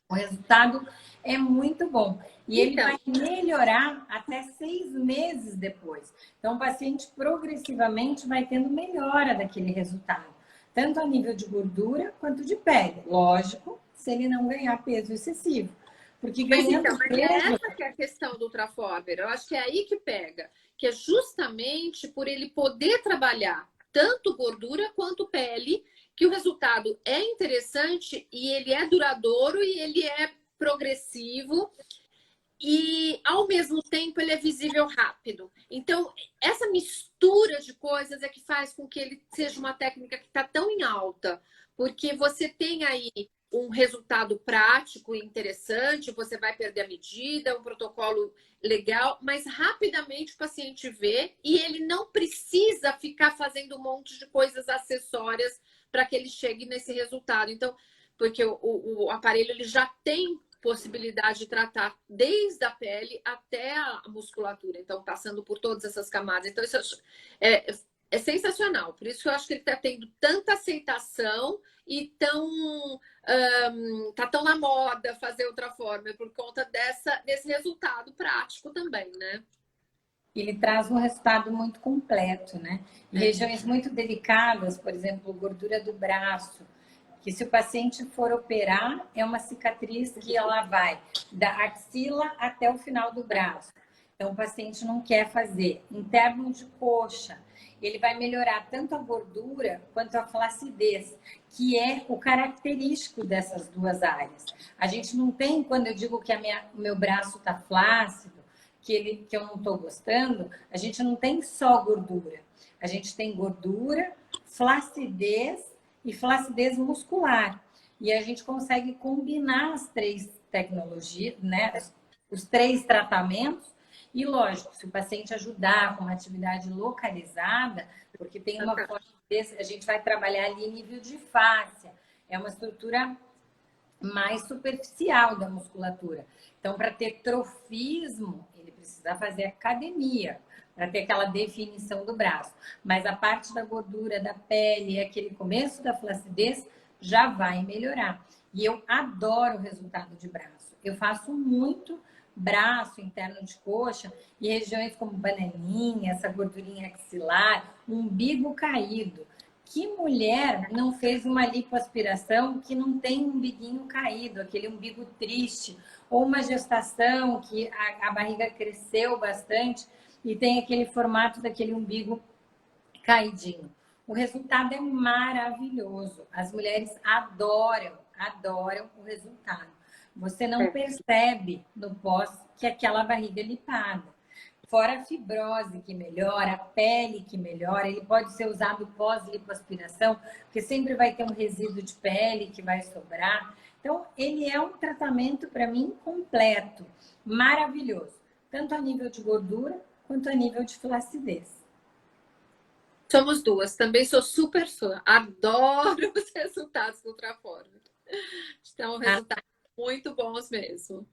O resultado é muito bom. E ele vai melhorar até 6 meses depois. Então, o paciente progressivamente vai tendo melhora daquele resultado. Tanto a nível de gordura quanto de pele. Lógico, se ele não ganhar peso excessivo. Porque ganhando mas peso... essa que é a questão do Ultraformer. Eu acho que é aí que pega. Que é justamente por ele poder trabalhar tanto gordura quanto pele, que o resultado é interessante e ele é duradouro e ele é progressivo e, ao mesmo tempo, ele é visível rápido. Então, essa mistura de coisas é que faz com que ele seja uma técnica que está tão em alta, porque você tem aí um resultado prático e interessante, você vai perder a medida, um protocolo legal, mas rapidamente o paciente vê e ele não precisa ficar fazendo um monte de coisas acessórias para que ele chegue nesse resultado. Então, porque o aparelho ele já tem possibilidade de tratar desde a pele até a musculatura, então passando por todas essas camadas. Então, isso é sensacional. Por isso que eu acho que ele está tendo tanta aceitação e tá tão na moda fazer Ultraformer por conta desse resultado prático também, né? Ele traz um resultado muito completo, né? Em regiões muito delicadas, por exemplo, gordura do braço, que se o paciente for operar, é uma cicatriz que ela vai da axila até o final do braço. Então, o paciente não quer fazer. Interno de coxa, ele vai melhorar tanto a gordura quanto a flacidez, que é o característico dessas duas áreas. A gente não tem, quando eu digo que o meu braço está flácido, que eu não estou gostando, a gente não tem só gordura. A gente tem gordura, flacidez e flacidez muscular. E a gente consegue combinar as 3 tecnologias, né? Os 3 tratamentos. E, lógico, se o paciente ajudar com uma atividade localizada, porque tem uma flacidez, a gente vai trabalhar ali em nível de fáscia. É uma estrutura mais superficial da musculatura. Então, para ter trofismo, ele precisa fazer academia para ter aquela definição do braço. Mas a parte da gordura, da pele, aquele começo da flacidez, já vai melhorar. E eu adoro o resultado de braço. Eu faço muito braço, interno de coxa, e regiões como bananinha, essa gordurinha axilar, umbigo caído. Que mulher não fez uma lipoaspiração que não tem um umbiguinho caído, aquele umbigo triste, ou uma gestação que a barriga cresceu bastante e tem aquele formato daquele umbigo caidinho. O resultado é maravilhoso. As mulheres adoram o resultado. Você não percebe no pós que aquela barriga é lipada. Fora a fibrose que melhora, a pele que melhora, ele pode ser usado pós-lipoaspiração, porque sempre vai ter um resíduo de pele que vai sobrar. Então, ele é um tratamento, para mim, completo, maravilhoso, tanto a nível de gordura quanto a nível de flacidez. Somos duas, também sou super fã, adoro os resultados do Ultraformer. Então, resultados muito bons mesmo.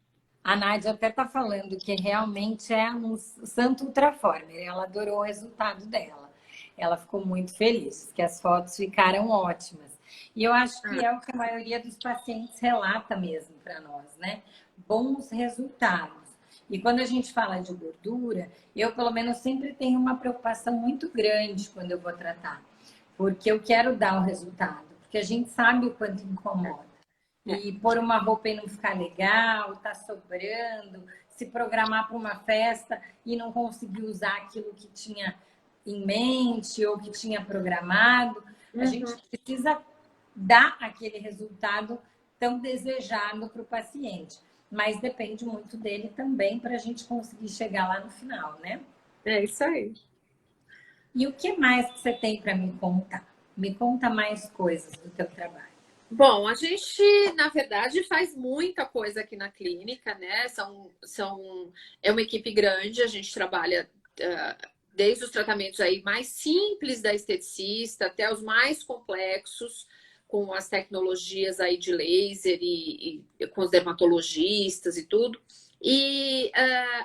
A Nádia até está falando que realmente é um santo ultraformer. Ela adorou o resultado dela. Ela ficou muito feliz, que as fotos ficaram ótimas. E eu acho que é o que a maioria dos pacientes relata mesmo para nós, né? Bons resultados. E quando a gente fala de gordura, eu pelo menos sempre tenho uma preocupação muito grande quando eu vou tratar. Porque eu quero dar o resultado. Porque a gente sabe o quanto incomoda. E pôr uma roupa e não ficar legal, tá sobrando, se programar para uma festa e não conseguir usar aquilo que tinha em mente ou que tinha programado, a gente precisa dar aquele resultado tão desejado para o paciente. Mas depende muito dele também para a gente conseguir chegar lá no final, né? É isso aí. E o que mais que você tem para me contar? Me conta mais coisas do teu trabalho. Bom, a gente, na verdade, faz muita coisa aqui na clínica, né? É uma equipe grande, a gente trabalha desde os tratamentos aí mais simples da esteticista até os mais complexos, com as tecnologias aí de laser e com os dermatologistas e tudo. E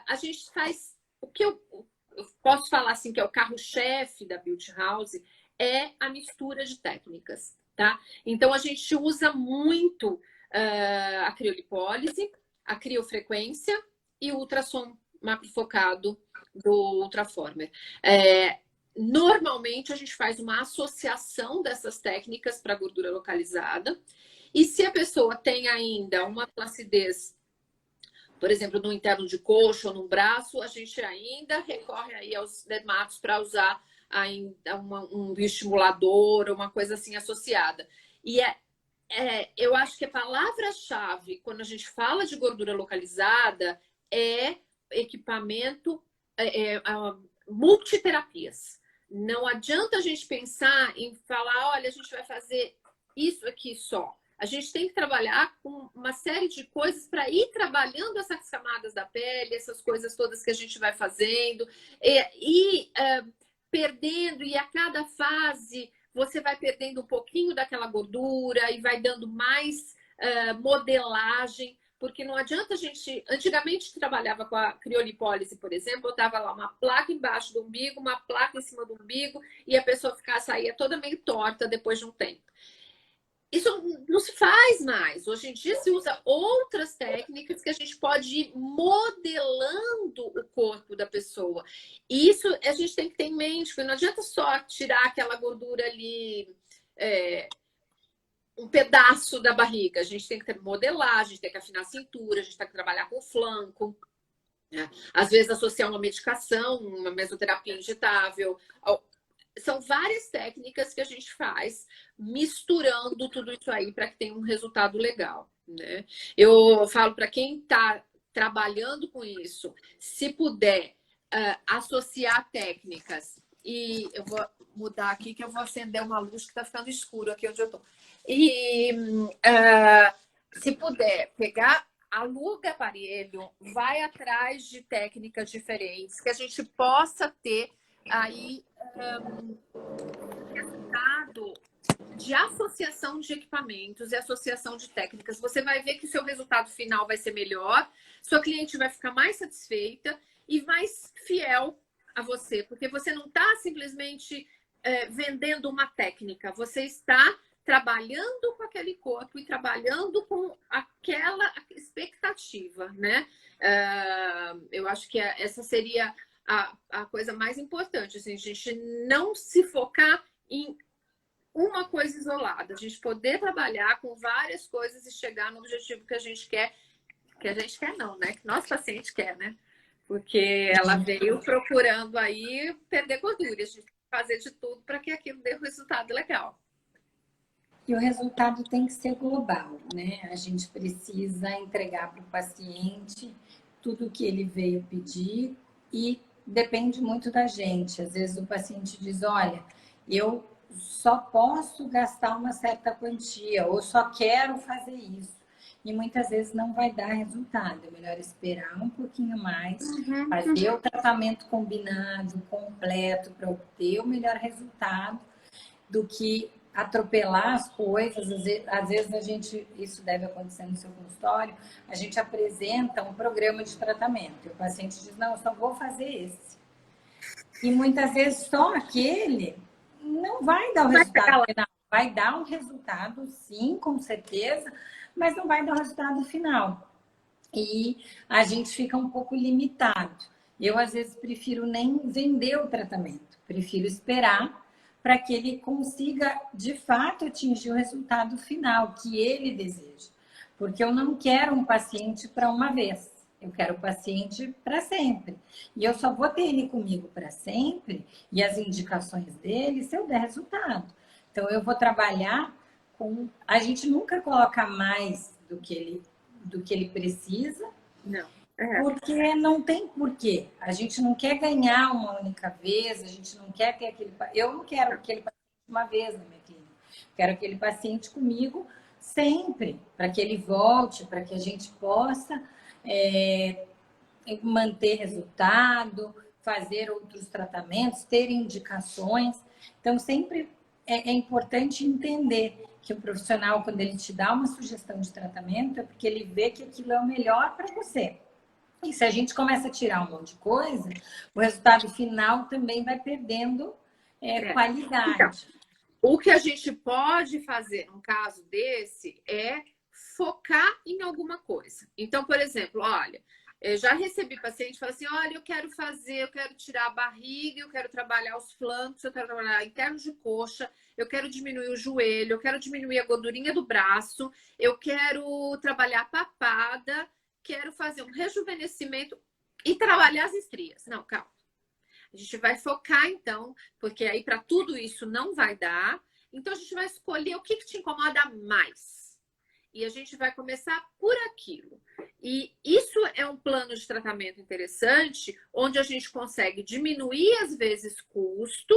a gente faz o que eu posso falar assim que é o carro-chefe da Beauty House é a mistura de técnicas. Tá? Então, a gente usa muito a criolipólise, a criofrequência e o ultrassom macrofocado do Ultraformer. Normalmente, a gente faz uma associação dessas técnicas para gordura localizada. E se a pessoa tem ainda uma flacidez, por exemplo, no interno de coxa ou no braço, a gente ainda recorre aí aos dermatos para usar ainda um bioestimulador, uma coisa assim associada. E eu acho que a palavra-chave, quando a gente fala de gordura localizada, é equipamento, multiterapias. Não adianta a gente pensar em falar, olha, a gente vai fazer isso aqui só. A gente tem que trabalhar com uma série de coisas para ir trabalhando essas camadas da pele, essas coisas todas que a gente vai fazendo, perdendo, e a cada fase você vai perdendo um pouquinho daquela gordura e vai dando mais modelagem, porque não adianta a gente... Antigamente trabalhava com a criolipólise, por exemplo, botava lá uma placa embaixo do umbigo, uma placa em cima do umbigo, e a pessoa saía toda meio torta depois de um tempo. Isso não se faz mais. Hoje em dia se usa outras técnicas que a gente pode ir modelando o corpo da pessoa. E isso a gente tem que ter em mente, porque não adianta só tirar aquela gordura ali, um pedaço da barriga. A gente tem que modelar, a gente tem que afinar a cintura, a gente tem que trabalhar com o flanco. Né? Às vezes associar uma medicação, uma mesoterapia injetável. São várias técnicas que a gente faz misturando tudo isso aí para que tenha um resultado legal, né? Eu falo para quem está trabalhando com isso, se puder associar técnicas, e eu vou mudar aqui que eu vou acender uma luz que está ficando escuro aqui onde eu estou. E se puder pegar, aluga aparelho, vai atrás de técnicas diferentes, que a gente possa ter aí resultado de associação de equipamentos e associação de técnicas. Você vai ver que o seu resultado final vai ser melhor, sua cliente vai ficar mais satisfeita e mais fiel a você, porque você não está simplesmente vendendo uma técnica, você está trabalhando com aquele corpo e trabalhando com aquela expectativa, né? Eu acho que essa seria a coisa mais importante, assim, a gente não se focar em uma coisa isolada, a gente poder trabalhar com várias coisas e chegar no objetivo que a gente quer não, né? Que nosso paciente quer, né? Porque ela veio procurando aí perder gordura, a gente tem que fazer de tudo para que aquilo dê um resultado legal. E o resultado tem que ser global, né? A gente precisa entregar para o paciente tudo o que ele veio pedir e depende muito da gente. Às vezes o paciente diz, olha, eu só posso gastar uma certa quantia ou só quero fazer isso. E muitas vezes não vai dar resultado. É melhor esperar um pouquinho mais, fazer o tratamento combinado, completo, para obter o melhor resultado, do que atropelar as coisas. Às vezes a gente, isso deve acontecer no seu consultório, a gente apresenta um programa de tratamento e o paciente diz, não, eu só vou fazer esse. E muitas vezes só aquele não vai dar o resultado final. Vai dar um resultado, sim, com certeza, mas não vai dar o resultado final. E a gente fica um pouco limitado. Eu, às vezes, prefiro nem vender o tratamento, prefiro esperar para que ele consiga, de fato, atingir o resultado final que ele deseja. Porque eu não quero um paciente para uma vez, eu quero o paciente para sempre. E eu só vou ter ele comigo para sempre e as indicações dele se eu der resultado. Então, eu vou trabalhar com... A gente nunca coloca mais do que ele precisa. Não. Porque não tem porquê. A gente não quer ganhar uma única vez, a gente não quer ter aquele... Eu não quero aquele paciente uma vez na minha clínica. Quero aquele paciente comigo sempre, para que ele volte, para que a gente possa manter resultado, fazer outros tratamentos, ter indicações. Então, sempre é importante entender que o profissional, quando ele te dá uma sugestão de tratamento, é porque ele vê que aquilo é o melhor para você. E se a gente começa a tirar um monte de coisa, o resultado final também vai perdendo qualidade. Então, o que a gente pode fazer num caso desse é focar em alguma coisa. Então, por exemplo, olha, eu já recebi paciente que fala assim, olha, eu quero tirar a barriga, eu quero trabalhar os flancos, eu quero trabalhar internos de coxa, eu quero diminuir o joelho, eu quero diminuir a gordurinha do braço, eu quero trabalhar a papada, quero fazer um rejuvenescimento e trabalhar as estrias. Não, calma. A gente vai focar, então, porque aí para tudo isso não vai dar. Então, a gente vai escolher o que te incomoda mais. E a gente vai começar por aquilo. E isso é um plano de tratamento interessante, onde a gente consegue diminuir, às vezes, custo,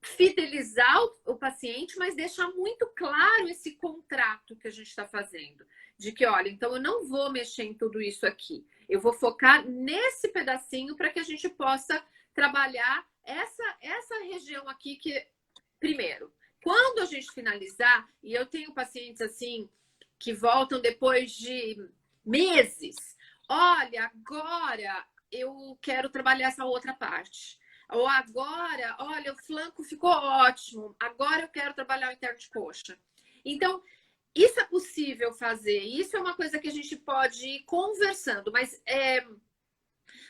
fidelizar o paciente, mas deixar muito claro esse contrato que a gente está fazendo. De que, olha, então eu não vou mexer em tudo isso aqui. Eu vou focar nesse pedacinho para que a gente possa trabalhar essa região aqui que, primeiro, quando a gente finalizar, e eu tenho pacientes assim que voltam depois de meses, olha, agora eu quero trabalhar essa outra parte. Ou agora, olha, o flanco ficou ótimo, agora eu quero trabalhar o interno de coxa. Então, isso é possível fazer, isso é uma coisa que a gente pode ir conversando, mas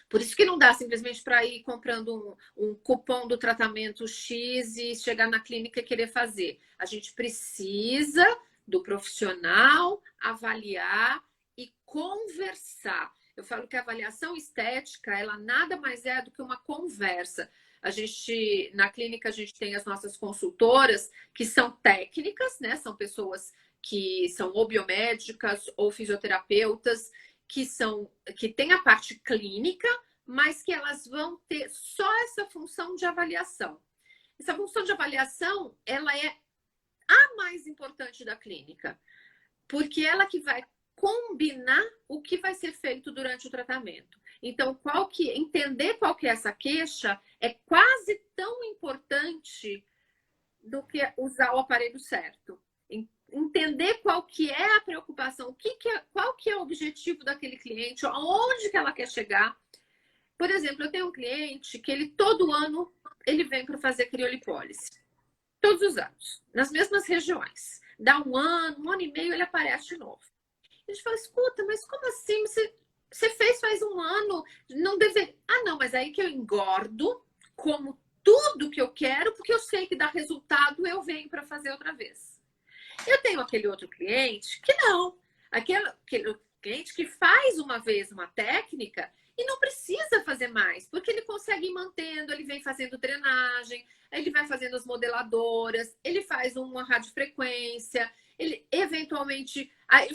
por isso que não dá simplesmente para ir comprando um cupom do tratamento X e chegar na clínica e querer fazer. A gente precisa do profissional avaliar e conversar. Eu falo que a avaliação estética, ela nada mais é do que uma conversa. Na clínica, a gente tem as nossas consultoras, que são técnicas, né? São pessoas que são ou biomédicas ou fisioterapeutas, que têm a parte clínica, mas que elas vão ter só essa função de avaliação. Essa função de avaliação, ela é a mais importante da clínica, porque ela que vai combinar o que vai ser feito durante o tratamento. Então, entender qual que é essa queixa é quase tão importante do que usar o aparelho certo. Entender qual que é a preocupação, qual que é o objetivo daquele cliente, aonde que ela quer chegar. Por exemplo, eu tenho um cliente que ele todo ano ele vem para fazer criolipólise. Todos os anos, nas mesmas regiões. Dá um ano e meio, ele aparece de novo. A gente fala, escuta, mas como assim? Você fez faz um ano, não deveria... Ah, não, mas aí que eu engordo, como tudo que eu quero, porque eu sei que dá resultado, eu venho para fazer outra vez. Eu tenho aquele outro cliente que não. Aquele cliente que faz uma vez uma técnica e não precisa fazer mais, porque ele consegue ir mantendo, ele vem fazendo drenagem, ele vai fazendo as modeladoras, ele faz uma radiofrequência, ele eventualmente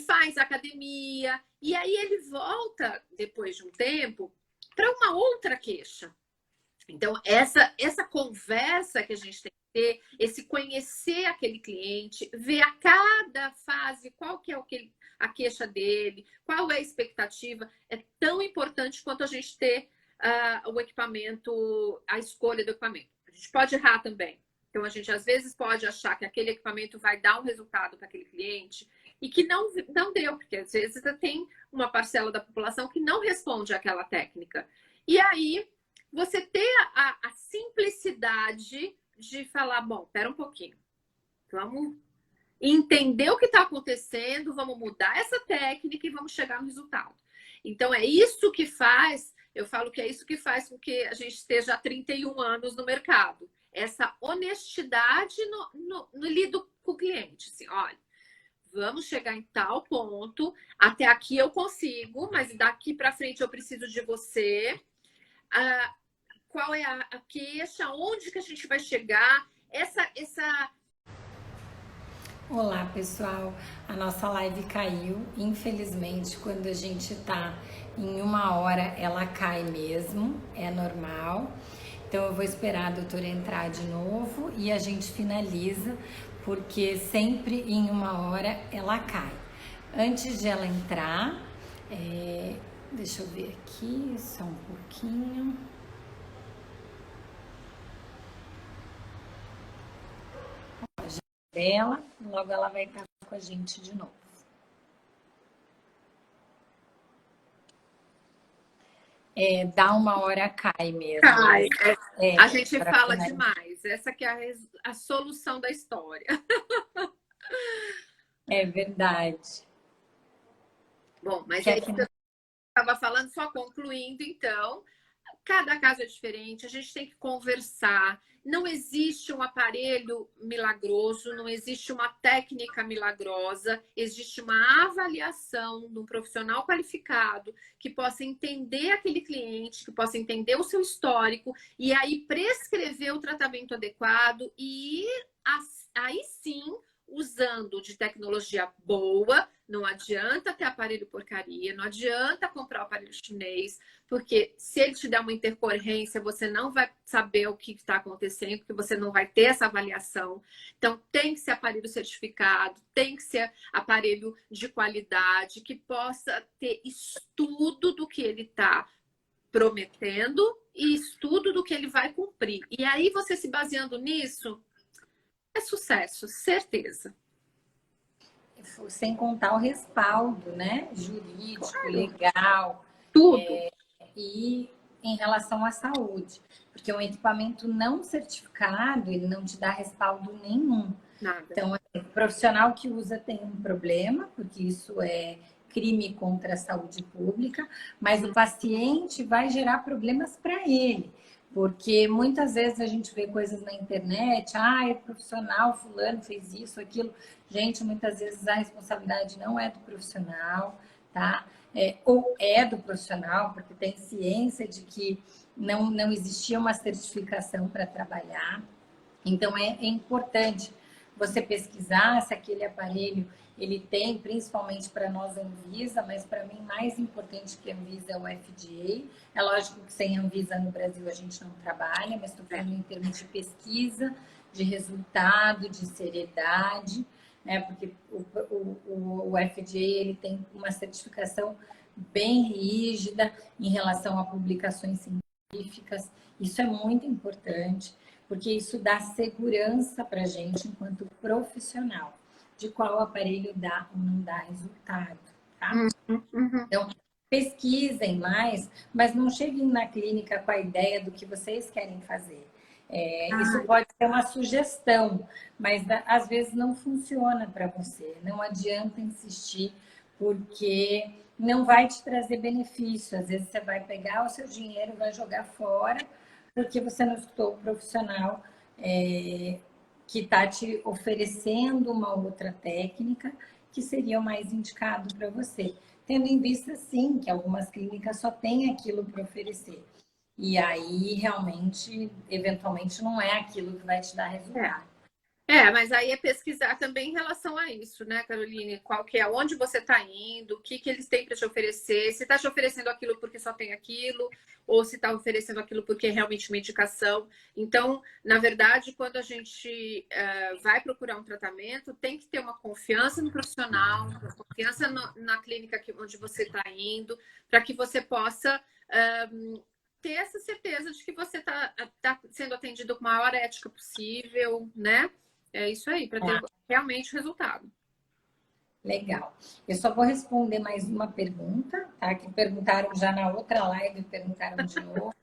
faz academia, e aí ele volta, depois de um tempo, para uma outra queixa. Então, essa conversa que a gente tem que ter, esse conhecer aquele cliente, ver a cada fase qual que é a queixa dele, qual é a expectativa, é tão importante quanto a gente ter o equipamento, a escolha do equipamento. A gente pode errar também, Então, a gente às vezes pode achar que aquele equipamento vai dar um resultado para aquele cliente e que não deu, porque às vezes tem uma parcela da população que não responde àquela técnica. E aí, você ter a simplicidade de falar, bom, espera um pouquinho, vamos entender o que está acontecendo, vamos mudar essa técnica e vamos chegar no resultado. Então, é isso que faz, eu falo que é isso que faz com que a gente esteja há 31 anos no mercado. Essa honestidade no lido com o cliente. Assim, olha, vamos chegar em tal ponto, até aqui eu consigo, mas daqui para frente eu preciso de você. Qual é a queixa? Onde que a gente vai chegar? Essa Olá, pessoal. A nossa live caiu. Infelizmente, quando a gente tá em 1 hora, ela cai mesmo. É normal. Então, eu vou esperar a doutora entrar de novo e a gente finaliza, porque sempre em 1 hora ela cai. Antes de ela entrar, deixa eu ver aqui só um pouquinho. Dela, logo ela vai estar com a gente de novo. Dá 1 hora cai mesmo. cai. A gente fala finalizar. demais. Essa que é a solução da história. É verdade. Bom, mas Que é aqui isso que eu estava falando, só concluindo, então. Cada caso é diferente, a gente tem que conversar. Não existe um aparelho milagroso, não existe uma técnica milagrosa, existe uma avaliação de um profissional qualificado que possa entender aquele cliente, que possa entender o seu histórico e aí prescrever o tratamento adequado e aí sim, usando de tecnologia boa, não adianta ter aparelho porcaria, não adianta comprar o aparelho chinês, porque se ele te der uma intercorrência, você não vai saber o que está acontecendo, porque você não vai ter essa avaliação. Então, tem que ser aparelho certificado, tem que ser aparelho de qualidade, que possa ter estudo do que ele está prometendo e estudo do que ele vai cumprir. E aí, você se baseando nisso, é sucesso, certeza. sem contar o respaldo, né? Jurídico, legal. Tudo. E em relação à saúde. Porque um equipamento não certificado, ele não te dá respaldo nenhum. Nada. Então, o profissional que usa tem um problema, porque isso é crime contra a saúde pública, mas o paciente vai gerar problemas para ele. Porque muitas vezes a gente vê coisas na internet, o profissional fulano fez isso, aquilo. Gente, muitas vezes a responsabilidade não é do profissional, tá? Ou é do profissional, porque tem ciência de que não existia uma certificação para trabalhar. Então, é importante você pesquisar se aquele aparelho ele tem, principalmente para nós a Anvisa, mas para mim mais importante que a Anvisa é o FDA. É lógico que sem Anvisa no Brasil a gente não trabalha, mas estou falando em termos de pesquisa, de resultado, de seriedade, né? Porque o FDA ele tem uma certificação bem rígida em relação a publicações científicas. Isso é muito importante, porque isso dá segurança para a gente enquanto profissional, de qual aparelho dá ou não dá resultado, tá? Então, pesquisem mais, mas não cheguem na clínica com a ideia do que vocês querem fazer. Isso pode ser uma sugestão, mas às vezes não funciona para você. Não adianta insistir, porque não vai te trazer benefício. Às vezes você vai pegar o seu dinheiro, vai jogar fora, porque você não escutou o profissional que está te oferecendo uma outra técnica que seria o mais indicado para você. Tendo em vista, sim, que algumas clínicas só têm aquilo para oferecer. E aí, realmente, eventualmente, não é aquilo que vai te dar resultado. Mas aí é pesquisar também em relação a isso, né, Caroline? Qual que é, onde você está indo, o que eles têm para te oferecer, se está te oferecendo aquilo porque só tem aquilo, ou se está oferecendo aquilo porque é realmente uma indicação. Então, na verdade, quando a gente vai procurar um tratamento, tem que ter uma confiança no profissional, uma confiança na clínica onde você está indo, para que você possa ter essa certeza de que você tá sendo atendido com a maior ética possível, né? É isso aí, para ter realmente resultado. Legal. Eu só vou responder mais uma pergunta, tá? Que perguntaram já na outra live, perguntaram de novo.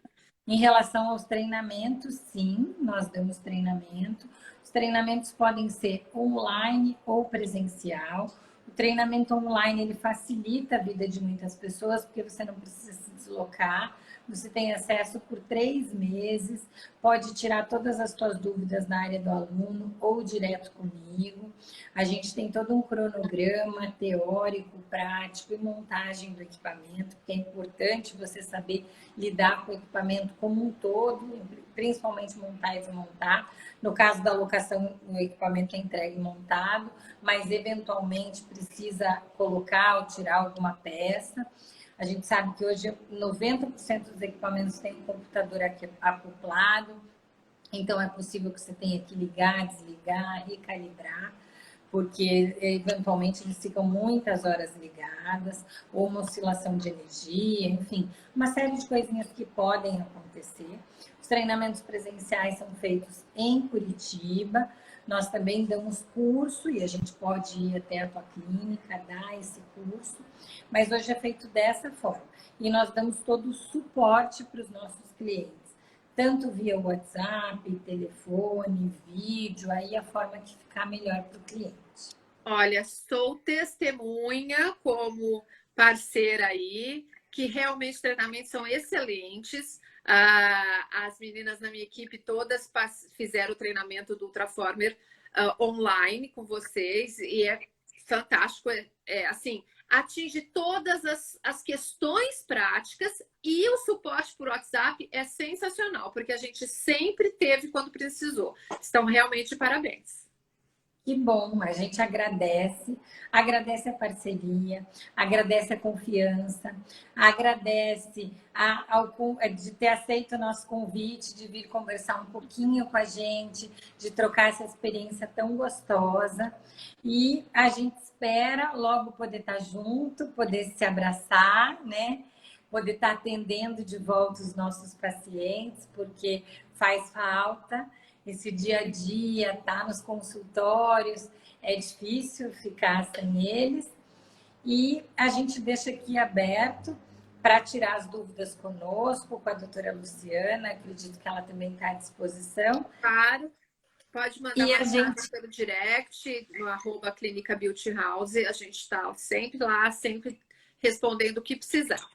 Em relação aos treinamentos, sim, nós damos treinamento. Os treinamentos podem ser online ou presencial. O treinamento online, ele facilita a vida de muitas pessoas, porque você não precisa se deslocar. Você tem acesso por 3 meses, pode tirar todas as suas dúvidas na área do aluno ou direto comigo. A gente tem todo um cronograma teórico, prático e montagem do equipamento, porque é importante você saber lidar com o equipamento como um todo, principalmente montar e desmontar. No caso da locação, o equipamento é entregue montado, mas eventualmente precisa colocar ou tirar alguma peça. A gente sabe que hoje 90% dos equipamentos têm um computador acoplado, então é possível que você tenha que ligar, desligar, recalibrar, porque eventualmente eles ficam muitas horas ligadas, ou uma oscilação de energia, enfim, uma série de coisinhas que podem acontecer. Os treinamentos presenciais são feitos em Curitiba, nós também damos curso e a gente pode ir até a tua clínica, dar esse curso, mas hoje é feito dessa forma. E nós damos todo o suporte para os nossos clientes, tanto via WhatsApp, telefone, vídeo, aí a forma que ficar melhor para o cliente. Olha, sou testemunha como parceira aí, que realmente os treinamentos são excelentes. As meninas na minha equipe todas fizeram o treinamento do Ultraformer online com vocês e é fantástico. Assim, atinge todas as questões práticas e o suporte por WhatsApp é sensacional, porque a gente sempre teve quando precisou. Estão realmente de parabéns. Que bom, a gente agradece a parceria, agradece a confiança, agradece de ter aceito o nosso convite, de vir conversar um pouquinho com a gente, de trocar essa experiência tão gostosa. E a gente espera logo poder estar junto, poder se abraçar, né? Poder estar atendendo de volta os nossos pacientes, porque faz falta. Esse dia a dia, tá nos consultórios, é difícil ficar sem eles. E a gente deixa aqui aberto para tirar as dúvidas conosco, com a doutora Luciana, acredito que ela também está à disposição. Claro, pode mandar mensagem pelo direct, no @Clínica Beauty House, a gente está sempre lá, sempre respondendo o que precisar.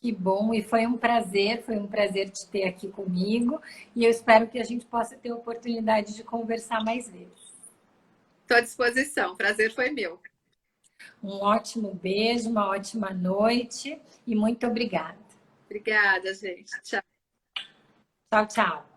Que bom, e foi um prazer te ter aqui comigo, e eu espero que a gente possa ter a oportunidade de conversar mais vezes. Estou à disposição, prazer foi meu. Um ótimo beijo, uma ótima noite, e muito obrigada. Obrigada, gente. Tchau. Tchau, tchau.